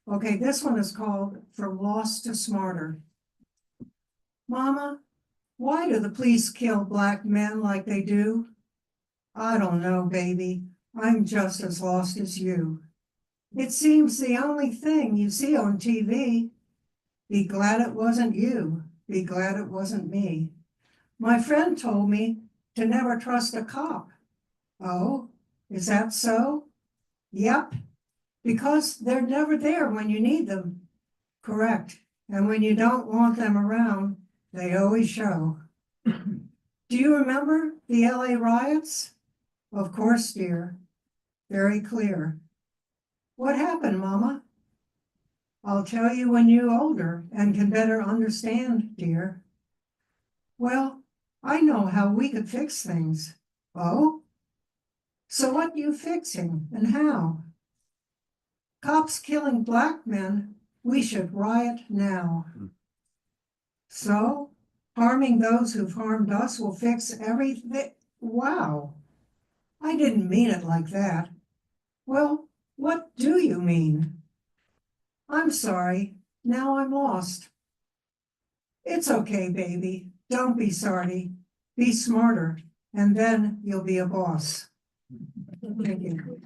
Y: Okay, this one is called From Lost to Smarter. Mama, why do the police kill black men like they do? I don't know, baby. I'm just as lost as you. It seems the only thing you see on TV. Be glad it wasn't you. Be glad it wasn't me. My friend told me to never trust a cop. Oh, is that so? Yep, because they're never there when you need them. Correct. And when you don't want them around, they always show. Do you remember the LA riots? Of course, dear. Very clear. What happened, Mama? I'll tell you when you're older and can better understand, dear. Well, I know how we could fix things. Oh? So what you fixing and how? Cops killing black men, we should riot now. So, harming those who've harmed us will fix everything. Wow, I didn't mean it like that. Well, what do you mean? I'm sorry, now I'm lost. It's okay, baby, don't be sorry. Be smarter, and then you'll be a boss. Thank you.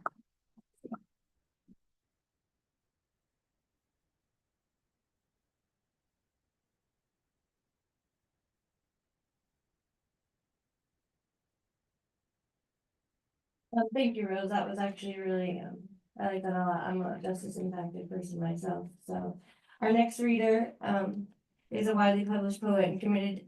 O: Thank you, Rose. That was actually really, I like that a lot. I'm a justice impacted person myself. So our next reader is a widely published poet and committed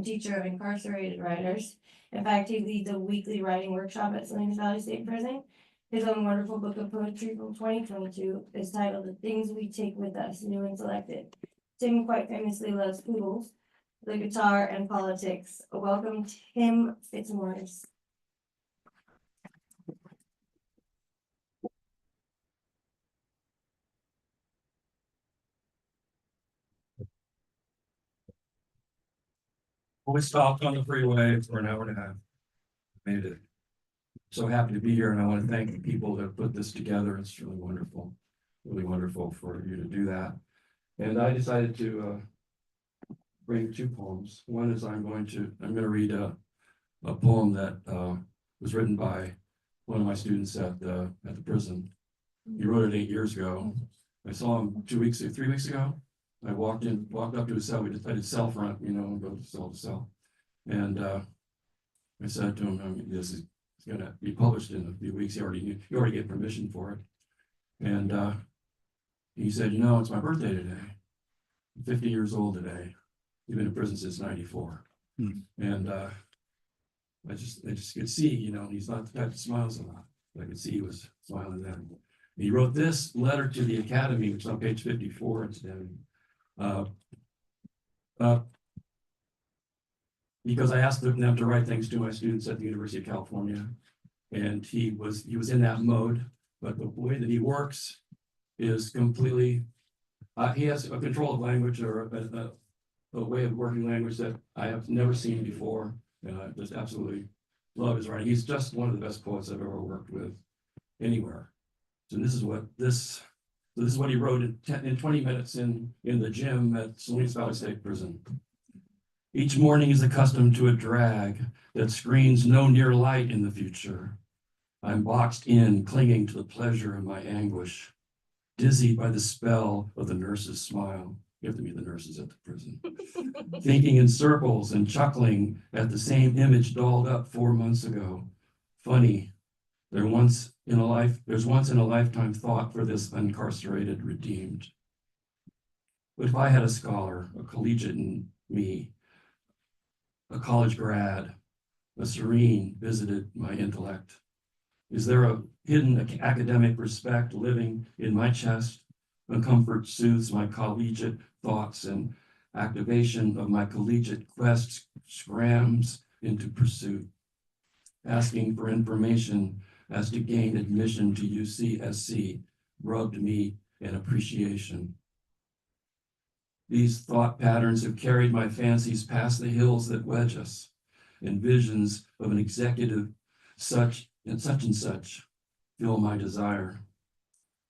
O: teacher of incarcerated writers. In fact, he leads a weekly writing workshop at Salinas Valley State Prison. His own wonderful book of poetry from 2022 is titled The Things We Take With Us, New and Selected. Tim quite famously loves poodles, the guitar, and politics. Welcome, Tim Fitzmaurice.
J: We stopped on the freeway for an hour and a half. Made it. So happy to be here, and I want to thank the people that put this together. It's really wonderful for you to do that. And I decided to bring two poems. One is I'm going to read a poem that was written by one of my students at the prison. He wrote it 8 years ago. I saw him 3 weeks ago. I walked up to his cell. I did cell front, you know, and go to cell to cell. And I said to him, this is going to be published in a few weeks. He already get permission for it. And he said, you know, it's my birthday today. I'm 50 years old today. He's been in prison since '94. And I just could see, you know, he's not the type that smiles a lot. I could see he was smiling then. He wrote this letter to the Academy, which is on page 54 instead. Because I asked them to write things to my students at the University of California, and he was in that mode. But the way that he works is completely. He has a control of language, or a way of working language that I have never seen before. Just absolutely love his writing. He's just one of the best poets I've ever worked with anywhere. So this is what he wrote in 20 minutes in the gym at Salinas Valley State Prison. Each morning is accustomed to a drag that screens no near light in the future. I'm boxed in, clinging to the pleasure of my anguish, dizzied by the spell of the nurse's smile. You have to meet the nurses at the prison. Thinking in circles and chuckling at the same image dolled up 4 months ago. Funny, there's once in a lifetime thought for this incarcerated redeemed. But if I had a scholar, a collegiate in me, a college grad, a serene visited my intellect. Is there a hidden academic respect living in my chest? A comfort soothes my collegiate thoughts, and activation of my collegiate quest scrams into pursuit, asking for information as to gain admission to UCSC rubbed me an appreciation. These thought patterns have carried my fancies past the hills that wedge us, and visions of an executive such and such fill my desire.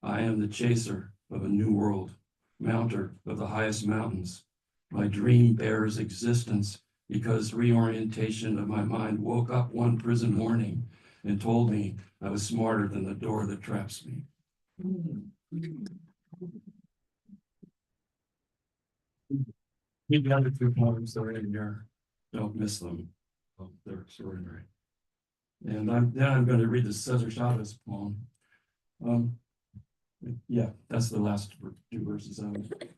J: I am the chaser of a new world, mounter of the highest mountains. My dream bears existence because reorientation of my mind woke up one prison morning and told me I was smarter than the door that traps me. The other two poems that are in here, don't miss them. They're extraordinary. And I'm going to read the Cesar Chavez poem. Yeah, that's the last two verses of it.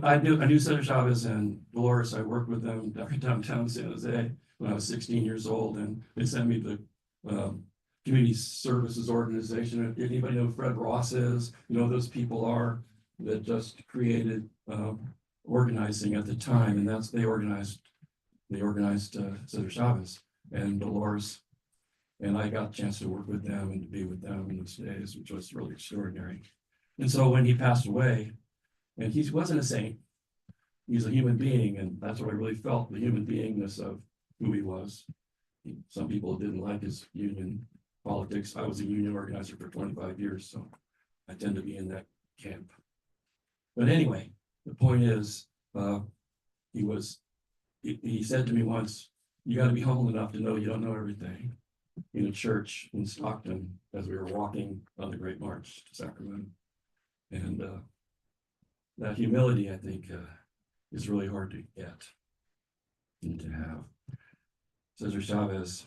J: I knew Cesar Chavez and Dolores. I worked with them downtown San Jose when I was 16 years old, and they sent me to the community services organization. If anybody know who Fred Ross is, you know who those people are that just created organizing at the time, and they organized Cesar Chavez and Dolores. And I got a chance to work with them and to be with them in those days, which was really extraordinary. And so when he passed away, and he wasn't a saint, he's a human being, and that's what I really felt, the human beingness of who he was. Some people didn't like his union politics. I was a union organizer for 25 years, so I tend to be in that camp. But anyway, the point is, he said to me once, you got to be humble enough to know you don't know everything. In a church in Stockton as we were walking on the Great March to Sacramento. And that humility, I think, is really hard to get and to have. Cesar Chavez.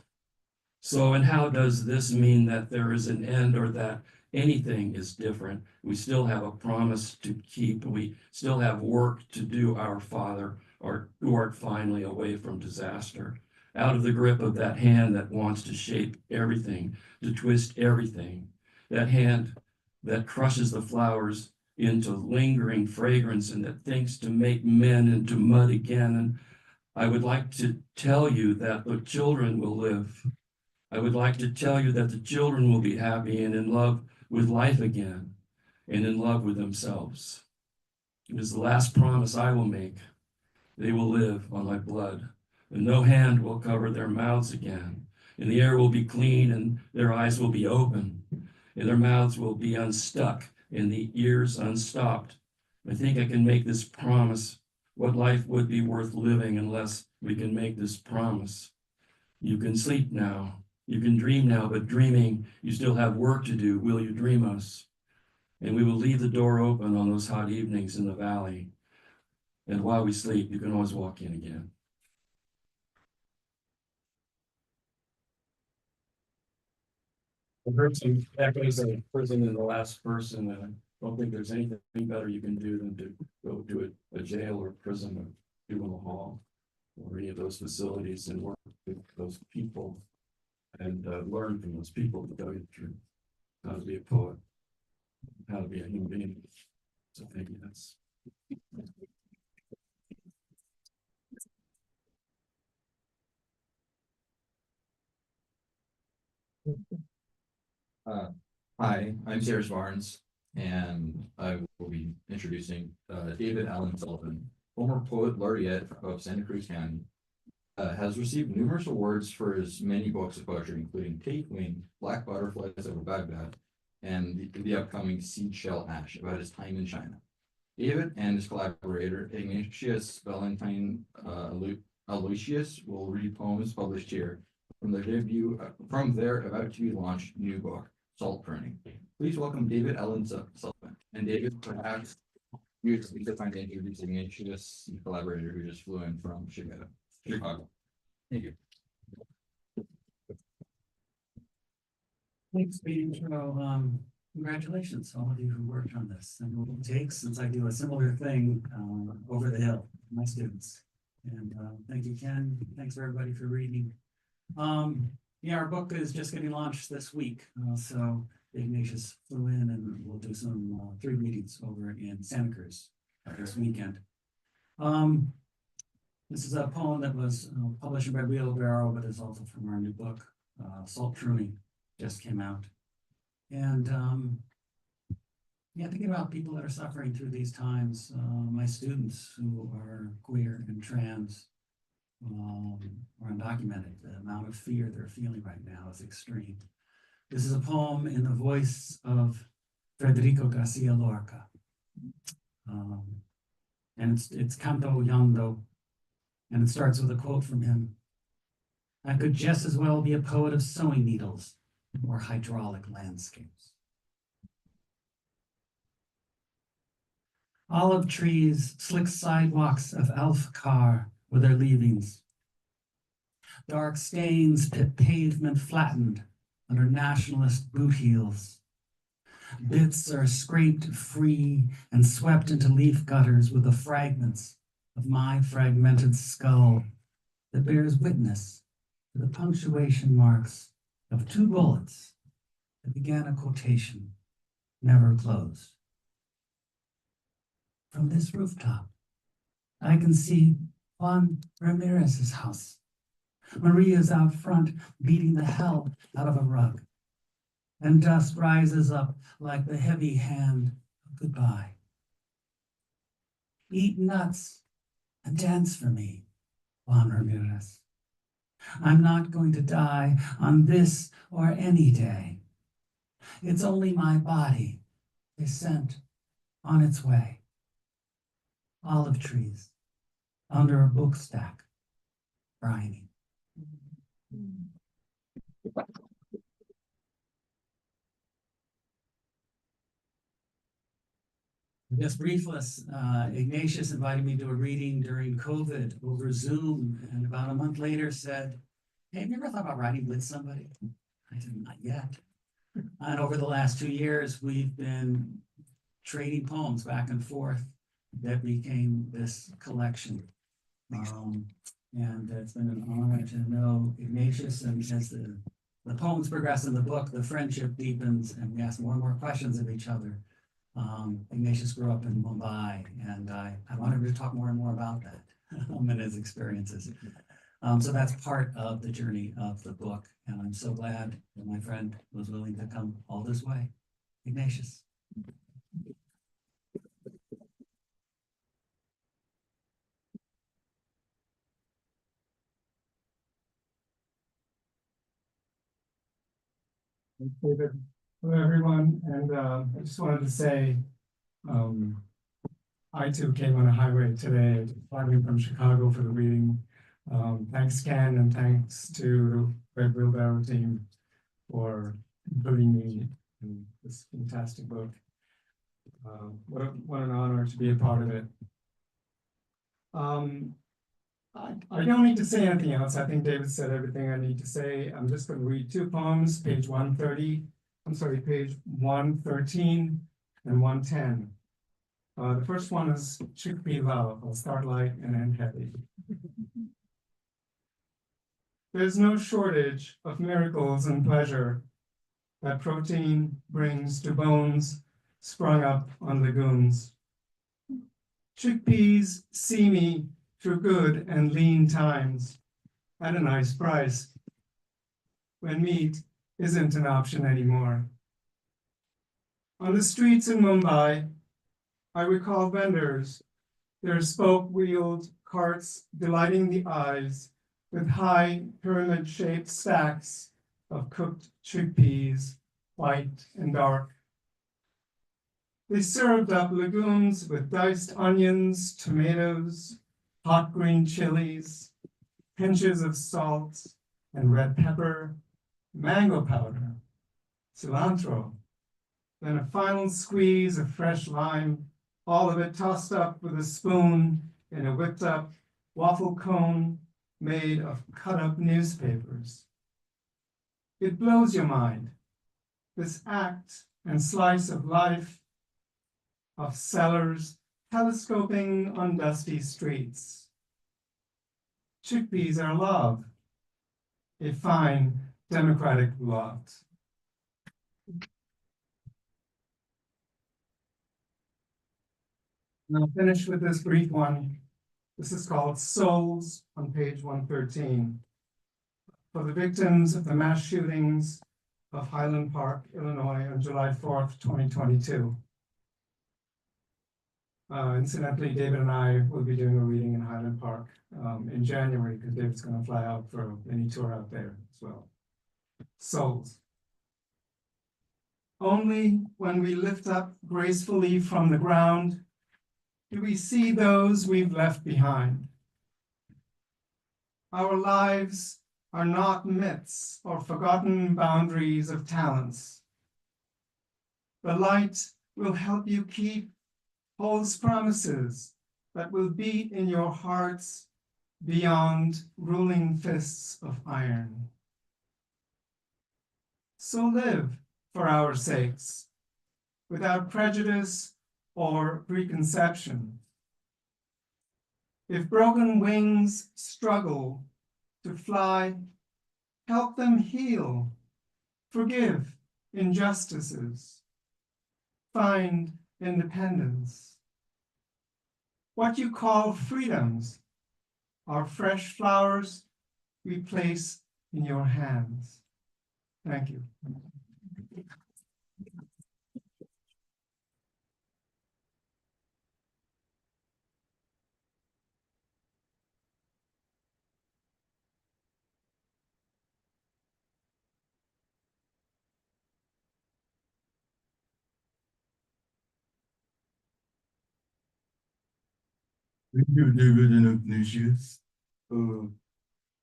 J: So, and how does this mean that there is an end or that anything is different? We still have a promise to keep. We still have work to do, our Father, who art finally away from disaster. Out of the grip of that hand that wants to shape everything, to twist everything, that hand that crushes the flowers into lingering fragrance and that thinks to make men into mud again. And I would like to tell you that the children will live. I would like to tell you that the children will be happy and in love with life again and in love with themselves. It is the last promise I will make. They will live on my blood. And no hand will cover their mouths again, and the air will be clean, and their eyes will be open, and their mouths will be unstuck, and the ears unstopped. I think I can make this promise. What life would be worth living unless we can make this promise? You can sleep now, you can dream now, but dreaming, you still have work to do. Will you dream us? And we will leave the door open on those hot evenings in the valley. And while we sleep, you can always walk in again. I heard some echoes of prison in the last verse, and I don't think there's anything better you can do than to go to a jail or prison or juvenile hall or any of those facilities and work with those people and learn from those people to tell you the truth, how to be a poet, how to be a human being. So thank you. That's
C: Hi, I'm Sarah Barnes, and I will be introducing David Allen Sullivan, former poet laureate of Santa Cruz County. has received numerous awards for his many books of poetry, including Take Wing, Black Butterflies Over Baghdad, and the upcoming Seed Shell Ash about his time in China. David and his collaborator, Ignatius Valentine Aloysius, will read poems published here from their about to be launched new book, Salt Pruning. Please welcome David Allen Sullivan. And David, perhaps you could find introduce Ignatius, the collaborator who just flew in from Chicago. Thank you.
Q: Thanks for the intro. Congratulations, all of you who worked on this, and what it takes since I do a similar thing over the hill, my students. And thank you, Ken. Thanks everybody for reading. Yeah, our book is just getting launched this week, so Ignatius flew in, and we'll do some 3 readings over in Santa Cruz this weekend. This is a poem that was published in Red Wheelbarrow, but is also from our new book, Salt Pruning, just came out. And yeah, thinking about people that are suffering through these times, my students who are queer and trans or undocumented, the amount of fear they're feeling right now is extreme. This is a poem in the voice of Federico Garcia Lorca. And it's Canto Yando, and it starts with a quote from him. I could just as well be a poet of sewing needles or hydraulic landscapes. Olive trees slick sidewalks of Alfacar with their leavings. Dark stains pavement flattened under nationalist boot heels. Bits are scraped free and swept into leaf gutters with the fragments of my fragmented skull that bears witness to the punctuation marks of 2 bullets that began a quotation, never closed. From this rooftop, I can see Juan Ramirez's house. Maria's out front beating the hell out of a rug, and dust rises up like the heavy hand of goodbye. Eat nuts and dance for me, Juan Ramirez. I'm not going to die on this or any day. It's only my body they sent on its way. Olive trees under a book stack, briny. Just briefless, Ignatius invited me to a reading during COVID over Zoom, and about a month later said, hey, have you ever thought about writing with somebody? I said, not yet. And over the last 2 years, we've been trading poems back and forth that became this collection. And it's been an honor to know Ignatius, and as the poems progress in the book, the friendship deepens, and we ask more and more questions of each other. Ignatius grew up in Mumbai, and I wanted to talk more and more about that and his experiences. So that's part of the journey of the book, and I'm so glad that my friend was willing to come all this way. Ignatius.
R: Thanks, David. Hello, everyone, and I just wanted to say, I too came on a highway today, driving from Chicago for the reading. Thanks, Ken, and thanks to the Red Wheelbarrow team for including me in this fantastic book. What an honor to be a part of it. I don't need to say anything else. I think David said everything I need to say. I'm just going to read 2 poems, page 113 and 110. The first one is Chickpea Love. I'll start light and end heavy. There's no shortage of miracles and pleasure that protein brings to bones sprung up on lagoons. Chickpeas see me through good and lean times at a nice price, when meat isn't an option anymore. On the streets in Mumbai, I recall vendors, their spoke-wheeled carts delighting the eyes with high pyramid-shaped stacks of cooked chickpeas, white and dark. They served up legumes with diced onions, tomatoes, hot green chilies, pinches of salt and red pepper, mango powder, cilantro, then a final squeeze of fresh lime, all of it tossed up with a spoon in a whipped up waffle cone made of cut up newspapers. It blows your mind, this act and slice of life of sellers telescoping on dusty streets. Chickpeas are love, a fine democratic lot. And I'll finish with this brief one. This is called Souls on page 113. For the victims of the mass shootings of Highland Park, Illinois on July 4th, 2022. Incidentally, David and I will be doing a reading in Highland Park in January because David's going to fly out for a mini tour out there as well. Souls. Only when we lift up gracefully from the ground do we see those we've left behind. Our lives are not myths or forgotten boundaries of talents. The light will help you keep false promises that will beat in your hearts beyond ruling fists of iron. So live for our sakes, without prejudice or preconception. If broken wings struggle to fly, help them heal, forgive injustices, find independence. What you call freedoms are fresh flowers we place in your hands. Thank you.
B: Thank you, David and Ignatius. Hi,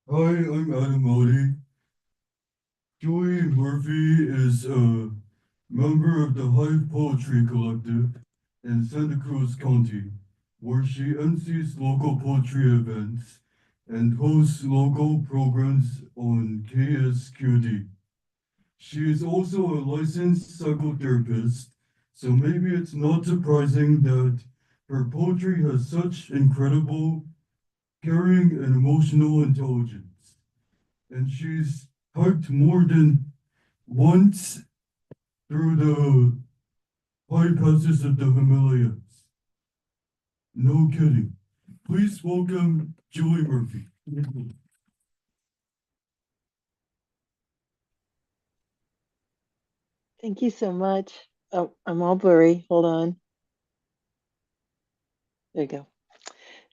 B: I'm Addonizio. Joy Murphy is a member of the Hive Poetry Collective in Santa Cruz County, where she MCs local poetry events and hosts local programs on KSQD. She is also a licensed psychotherapist, so maybe it's not surprising that her poetry has such incredible, caring, and emotional intelligence. And she's hiked more than once through the high passes of the Himalayas. No kidding. Please welcome Julie Murphy.
S: Thank you so much. Oh, I'm all blurry. Hold on. There you go.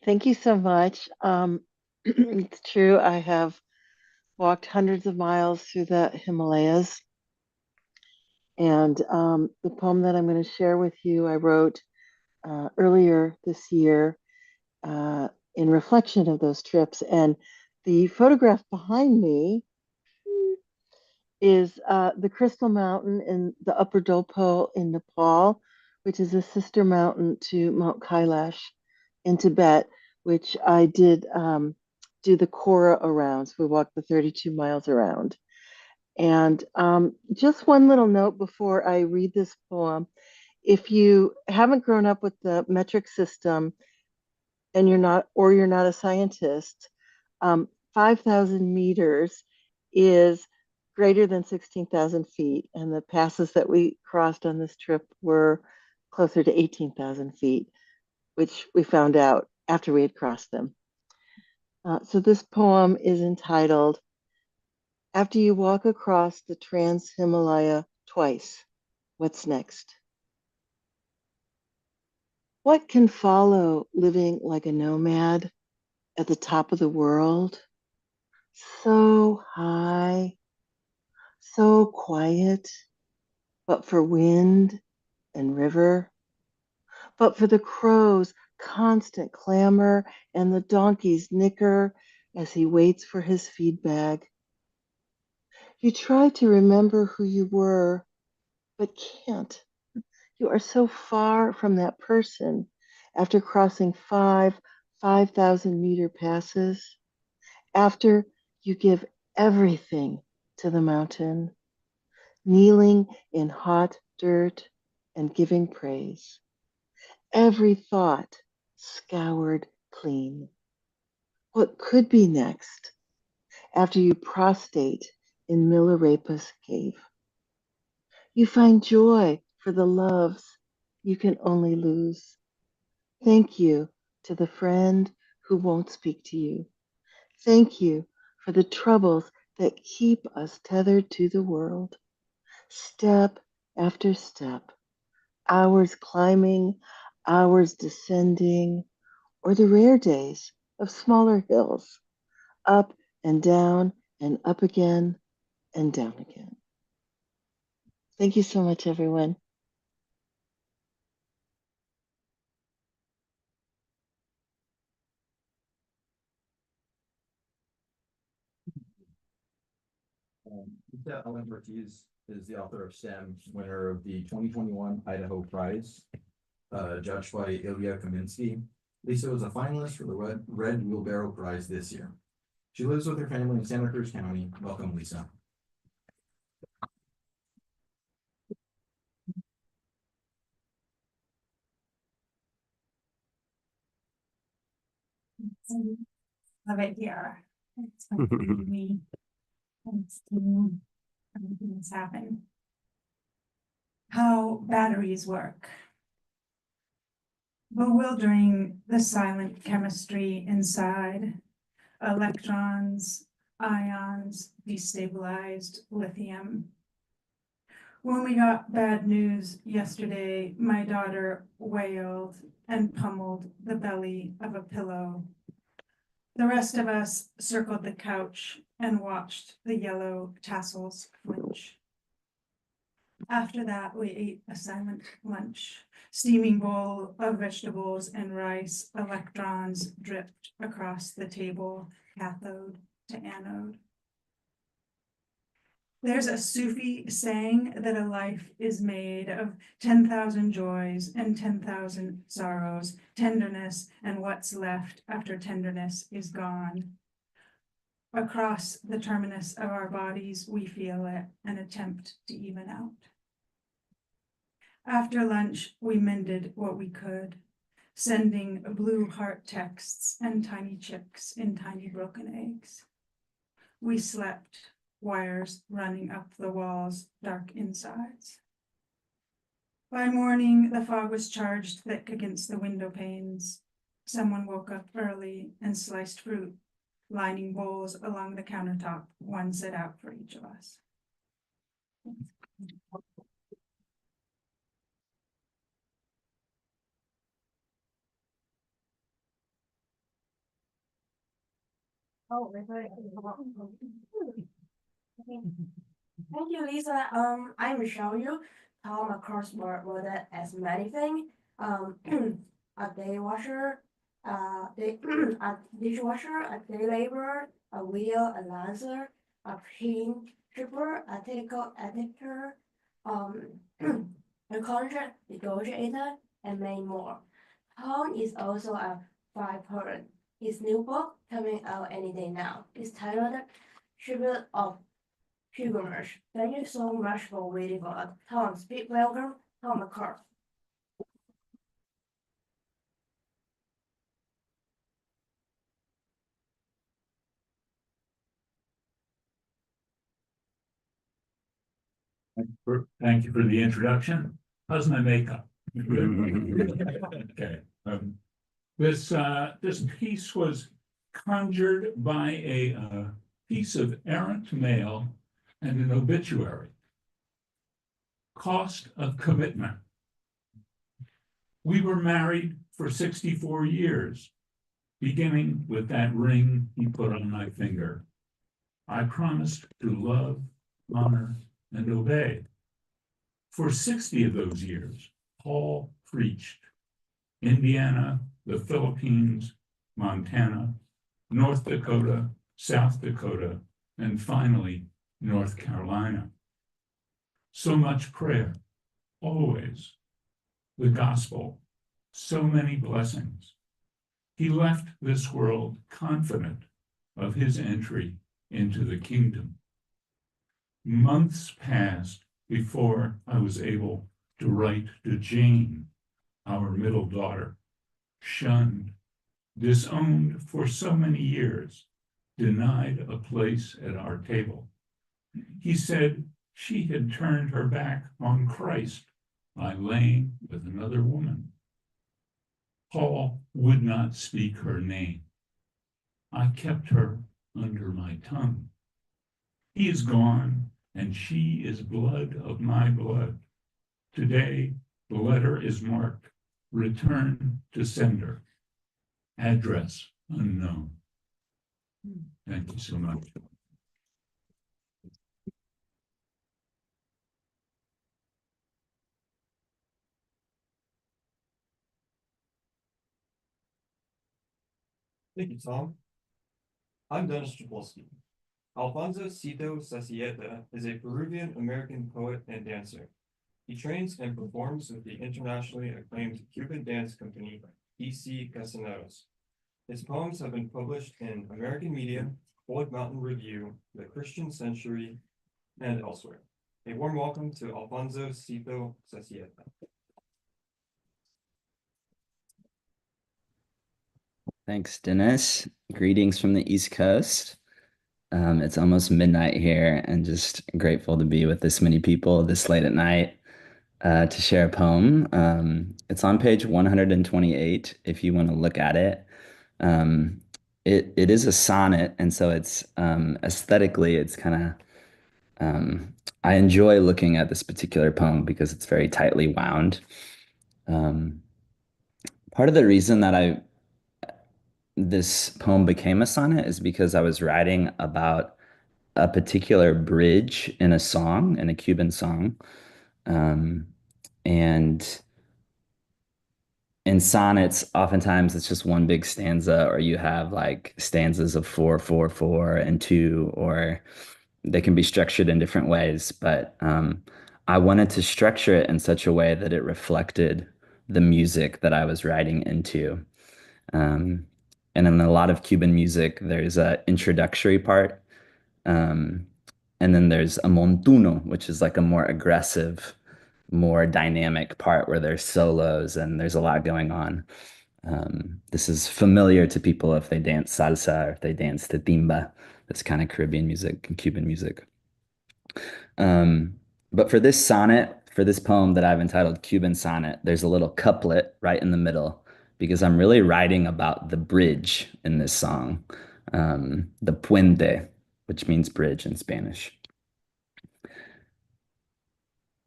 S: Thank you so much. It's true, I have walked hundreds of miles through the Himalayas. And the poem that I'm going to share with you, I wrote earlier this year in reflection of those trips. And the photograph behind me is the Crystal Mountain in the Upper Dolpo in Nepal, which is a sister mountain to Mount Kailash in Tibet, which I did do the Kora around. So we walked the 32 miles around. And just one little note before I read this poem. If you haven't grown up with the metric system and you're not a scientist, 5,000 meters is greater than 16,000 feet. And the passes that we crossed on this trip were closer to 18,000 feet, which we found out after we had crossed them. So this poem is entitled, After You Walk Across the Trans-Himalaya Twice, What's Next? What can follow living like a nomad at the top of the world? so high, so quiet, but for wind and river, but for the crow's constant clamor and the donkey's nicker as he waits for his feed bag. You try to remember who you were, but can't. You are so far from that person after crossing 5,000-meter passes, after you give everything to the mountain, kneeling in hot dirt and giving praise. Every thought scoured clean. What could be next after you prostrate in Milarepa's cave? You find joy for the loves you can only lose. Thank you to the friend who won't speak to you. Thank you for the troubles that keep us tethered to the world. Step after step, hours climbing, hours descending, or the rare days of smaller hills, up and up again and down again. Thank you so much, everyone.
C: Alfonso Ortiz is the author of STEM, winner of the 2021 Idaho Prize, judged by Ilya Kaminsky. Lisa was a finalist for the Red Wheelbarrow Prize this year. She lives with her family in Santa Cruz County. Welcome, Lisa.
D: Love it here. It's fun for me. Thanks to everything that's happened. How batteries work. Bewildering the silent chemistry inside. Electrons, ions, destabilized lithium. When we got bad news yesterday, my daughter wailed and pummeled the belly of a pillow. The rest of us circled the couch and watched the yellow tassels flinch. After that, we ate a silent lunch. Steaming bowl of vegetables and rice, electrons dripped across the table, cathode to anode. There's a Sufi saying that a life is made of 10,000 joys and 10,000 sorrows, tenderness and what's left after tenderness is gone. Across the terminus of our bodies, we feel it and attempt to even out. After lunch, we mended what we could, sending blue heart texts and tiny chicks in tiny broken eggs. We slept, wires running up the walls, dark insides. By morning, the fog was charged thick against the window panes. Someone woke up early and sliced fruit, lining bowls along the countertop, one set out for each of us.
O: Oh, thank you, Lisa. I'm Michelle Yu. Tom, a crossword model as many things. A day washer, a dishwasher, a day laborer, a wheel, a lancer, a pin shipper, a technical editor, a contract negotiator, and many more. Tom is also a five-parent. His new book, coming out any day now, is titled Tribute of Pilgrimage. Thank you so much for waiting for us. Tom, speak welcome, Tom McCart.
E: Thank you for the introduction. How's my makeup? Okay. This piece was conjured by a piece of errant mail and an obituary. Cost of commitment. We were married for 64 years, beginning with that ring he put on my finger. I promised to love, honor, and obey. For 60 of those years, Paul preached Indiana, the Philippines, Montana, North Dakota, South Dakota, and finally, North Carolina. So much prayer, always. The gospel, so many blessings. He left this world confident of his entry into the kingdom. Months passed before I was able to write to Jane, our middle daughter, shunned, disowned for so many years, denied a place at our table. He said she had turned her back on Christ by laying with another woman. Paul would not speak her name. I kept her under my tongue. He is gone, and she is blood of my blood. Today, the letter is marked, return to sender, address unknown. Thank you so much.
A: Thank you, Tom. I'm Dennis Jabolski. Alfonso Sito Sasieta is a Peruvian-American poet and dancer. He trains and performs with the internationally acclaimed Cuban dance company, EC Casaneros. His poems have been published in American media, Old Mountain Review, The Christian Century, and elsewhere. A warm welcome to Alfonso Sito Sasieta.
K: Thanks, Dennis. Greetings from the East Coast. It's almost midnight here, and just grateful to be with this many people this late at night to share a poem. It's on page 128 if you want to look at it. It is a sonnet, and so it's aesthetically, it's kind of, I enjoy looking at this particular poem because it's very tightly wound. Part of the reason that this poem became a sonnet is because I was writing about a particular bridge in a song, in a Cuban song. And in sonnets, oftentimes it's just one big stanza, or you have like stanzas of 4, 4, 4, and 2, or they can be structured in different ways. But I wanted to structure it in such a way that it reflected the music that I was writing into. And in a lot of Cuban music, there's an introductory part. And then there's a montuno, which is like a more aggressive, more dynamic part where there's solos and there's a lot going on. This is familiar to people if they dance salsa or if they dance to timba, this kind of Caribbean music and Cuban music. But for this sonnet, for this poem that I've entitled Cuban Sonnet, there's a little couplet right in the middle because I'm really writing about the bridge in this song, the puente, which means bridge in Spanish.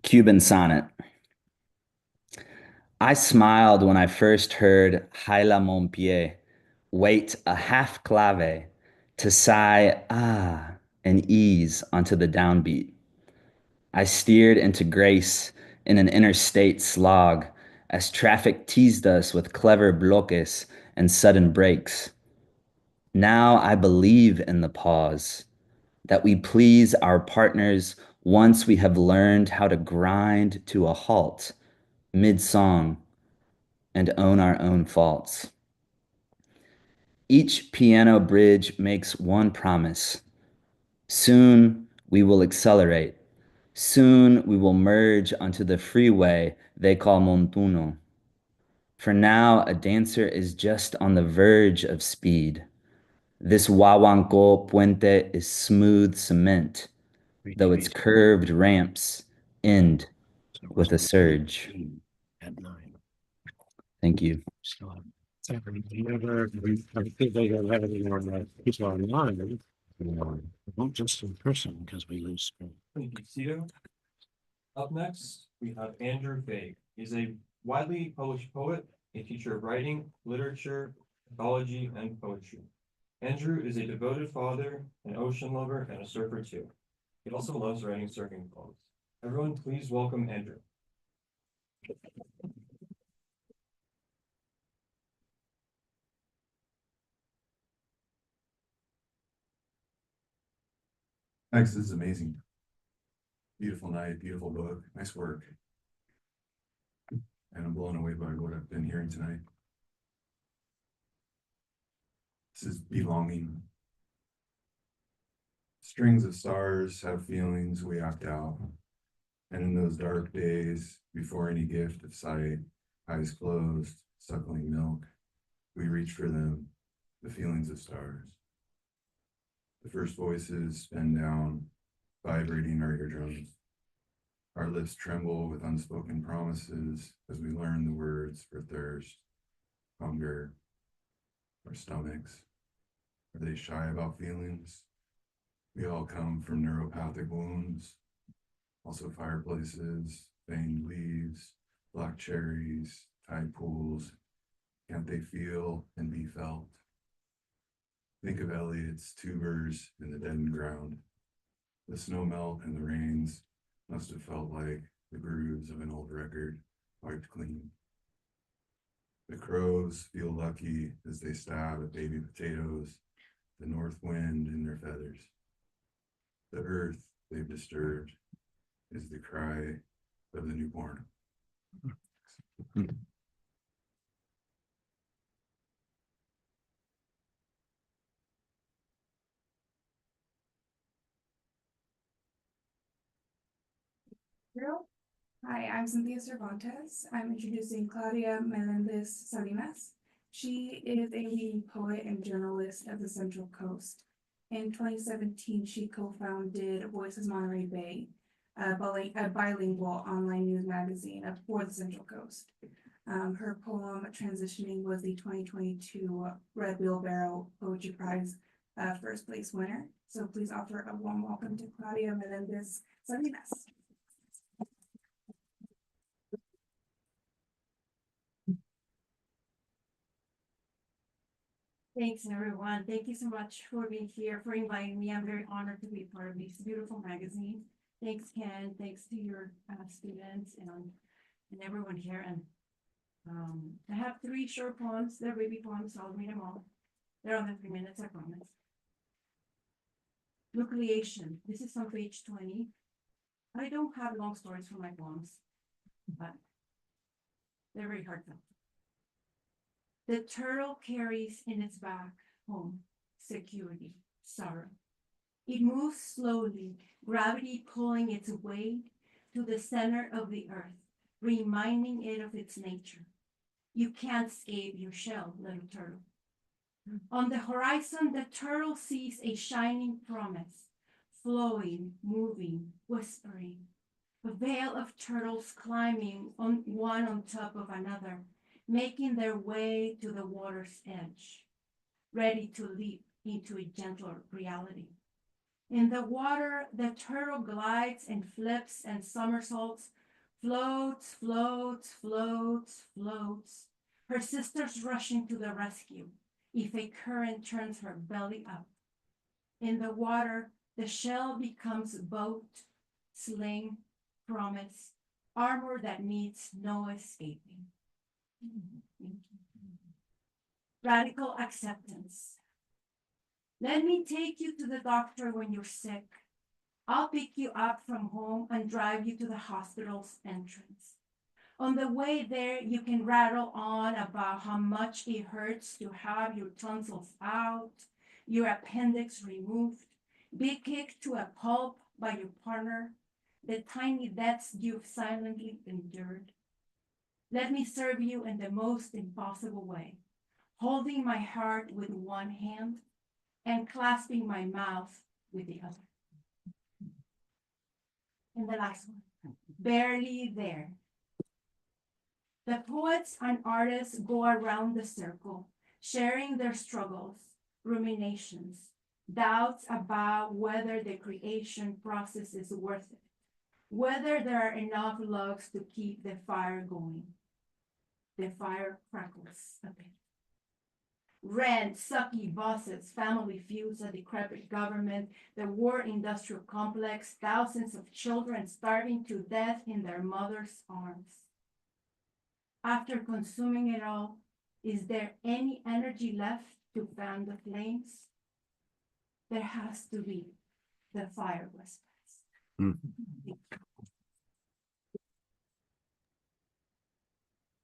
K: Cuban Sonnet. I smiled when I first heard Jaila mon pie, wait a half clave, to sigh and ease onto the downbeat. I steered into grace in an interstate slog as traffic teased us with clever bloques and sudden breaks. Now I believe in the pause, that we please our partners once we have learned how to grind to a halt mid-song and own our own faults. Each piano bridge makes one promise. Soon we will accelerate. Soon we will merge onto the freeway they call Montuno. For now, a dancer is just on the verge of speed. This Huahuanco puente is smooth cement, though its curved ramps end with a surge. Thank you.
X: Whenever we think they don't have any more people online, not just in person because we lose screen.
A: Thank you, Sito. Up next, we have Andrew Faig. He's a widely published poet, a teacher of writing, literature, ecology, and poetry. Andrew is a devoted father, an ocean lover, and a surfer too. He also loves writing surfing poems. Everyone, please welcome Andrew.
F: Thanks, this is amazing. Beautiful night, beautiful book, nice work. And I'm blown away by what I've been hearing tonight. This is belonging. Strings of stars have feelings we act out. And in those dark days, before any gift of sight, eyes closed, suckling milk, we reach for them, the feelings of stars. The first voices spin down, vibrating our eardrums. Our lips tremble with unspoken promises as we learn the words for thirst, hunger, our stomachs. Are they shy about feelings? We all come from neuropathic wounds, also fireplaces, veined leaves, black cherries, tide pools. Can't they feel and be felt? Think of Eliot's tubers in the deadened ground. The snow melt and the rains must have felt like the grooves of an old record, wiped clean. The crows feel lucky as they stab at baby potatoes, the north wind in their feathers. The earth they've disturbed is the cry of the newborn.
D: Hi, I'm Cynthia Cervantes. I'm introducing Claudia Melendez Salinas. She is a leading poet and journalist of the Central Coast. In 2017, she co-founded Voices Monterey Bay, a bilingual online news magazine for the Central Coast. Her poem Transitioning was the 2022 Red Wheelbarrow Poetry Prize first place winner. So please offer a warm welcome to Claudia Melendez Salinas.
G: Thanks, everyone. Thank you so much for being here, for inviting me. I'm very honored to be part of this beautiful magazine. Thanks, Ken. Thanks to your students and everyone here. And I have 3 short poems. They're baby poems, so I'll read them all. They're under 3 minutes, I promise. Nucleation. This is on page 20. I don't have long stories for my poems, but they're very heartfelt. The turtle carries in its back home, security, sorrow. It moves slowly, gravity pulling its weight to the center of the earth, reminding it of its nature. You can't escape your shell, little turtle. On the horizon, the turtle sees a shining promise, flowing, moving, whispering. A veil of turtles climbing one on top of another, making their way to the water's edge, ready to leap into a gentler reality. In the water, the turtle glides and flips and somersaults, floats, floats, floats, floats, her sisters rushing to the rescue if a current turns her belly up. In the water, the shell becomes boat, sling, promise, armor that needs no escaping. Radical acceptance. Let me take you to the doctor when you're sick. I'll pick you up from home and drive you to the hospital's entrance. On the way there, you can rattle on about how much it hurts to have your tonsils out, your appendix removed, be kicked to a pulp by your partner, the tiny deaths you've silently endured. Let me serve you in the most impossible way, holding my heart with one hand and clasping my mouth with the other. And the last one, barely there. The poets and artists go around the circle, sharing their struggles, ruminations, doubts about whether the creation process is worth it, whether there are enough logs to keep the fire going. The fire crackles a bit. rent, sucky bosses, family feuds, a decrepit government, the war industrial complex, thousands of children starving to death in their mother's arms. After consuming it all, is there any energy left to fan the flames? There has to be. The fire whispers.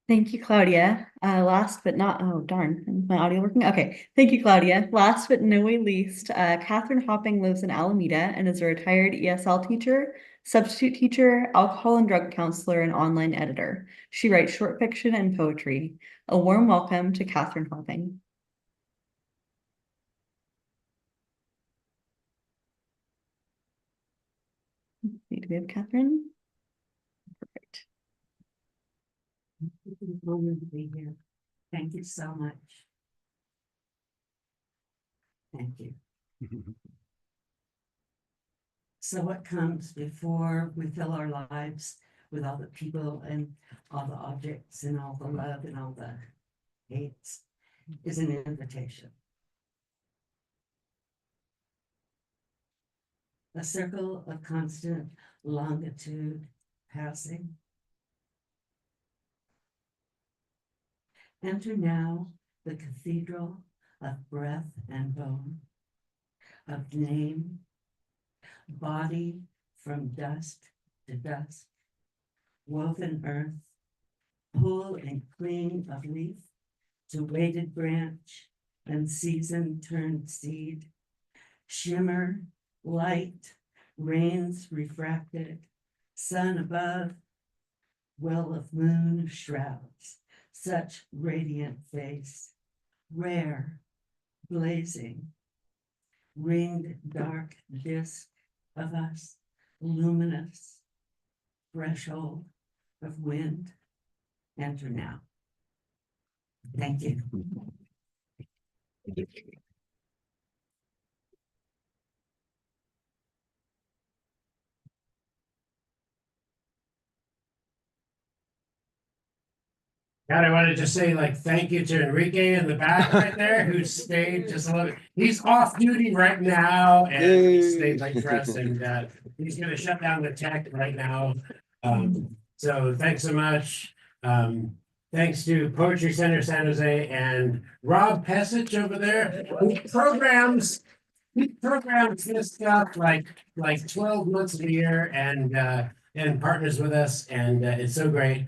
H: Thank you, Claudia. Last but not, oh darn, is my audio working? Okay, thank you, Claudia. Last but no way least, Kathryn Hopping lives in Alameda and is a retired ESL teacher, substitute teacher, alcohol and drug counselor, and online editor. She writes short fiction and poetry. A warm welcome to Kathryn Hopping. Do we have Kathryn? Perfect.
P: Honored to be here. Thank you so much. Thank you. So what comes before we fill our lives with all the people and all the objects and all the love and all the hates is an invitation. A circle of constant longitude passing. Enter now the cathedral of breath and bone, of name, body from dust to dust, woven earth, pull and cling of leaf to weighted branch and season turned seed, shimmer, light, rains refracted, sun above, well of moon shrouds, such radiant face, rare, blazing, ringed dark disk of us, luminous, threshold of wind, enter now. Thank you.
X: God, I want to just say like thank you to Enrique in the back right there who stayed just a little bit. He's off duty right now and he stayed late for us and he's going to shut down the tech right now. So thanks so much. Thanks to Poetry Center San Jose and Rob Pesich over there who programs this stuff like 12 months a year and partners with us and it's so great.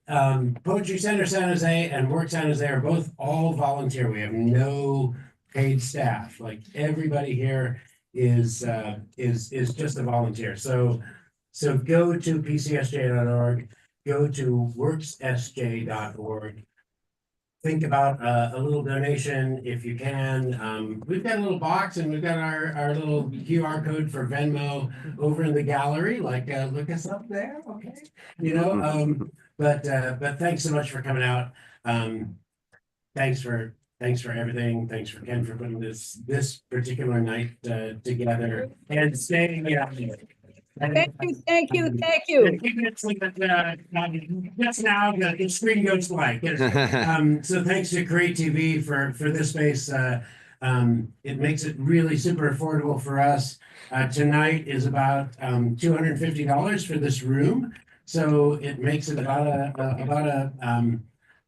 X: Poetry Center San Jose and Work San Jose are both all volunteer. We have no paid staff. Like everybody here is just a volunteer. So go to pcsj.org, go to workssj.org. Think about a little donation if you can. We've got a little box and we've got our little QR code for Venmo over in the gallery. Like look us up there, okay? You know. But thanks so much for coming out. Thanks for everything. Thanks for Ken for putting this particular night together and staying. Yeah.
T: Thank you.
X: Just now, the screen goes blank. So thanks to Create TV for this space. It makes it really super affordable for us. Tonight is about $250 for this room. So it makes it about a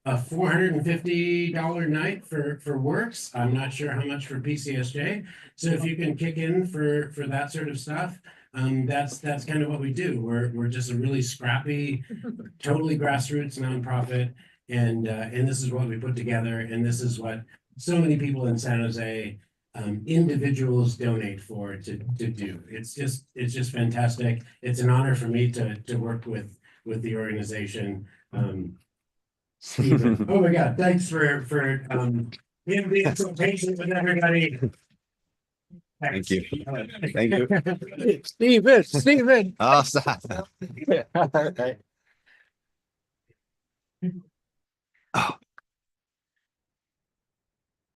X: $450 night for Works. I'm not sure how much for PCSJ. So if you can kick in for that sort of stuff, that's kind of what we do. We're just a really scrappy, totally grassroots nonprofit, and this is what we put together, and this is what so many people in San Jose, individuals donate for to do. It's just fantastic. It's an honor for me to work with the organization. Stephen, oh my God, thanks for him being so patient with everybody.
V: Thank you. Thank you.
X: Stephen.
V: Awesome.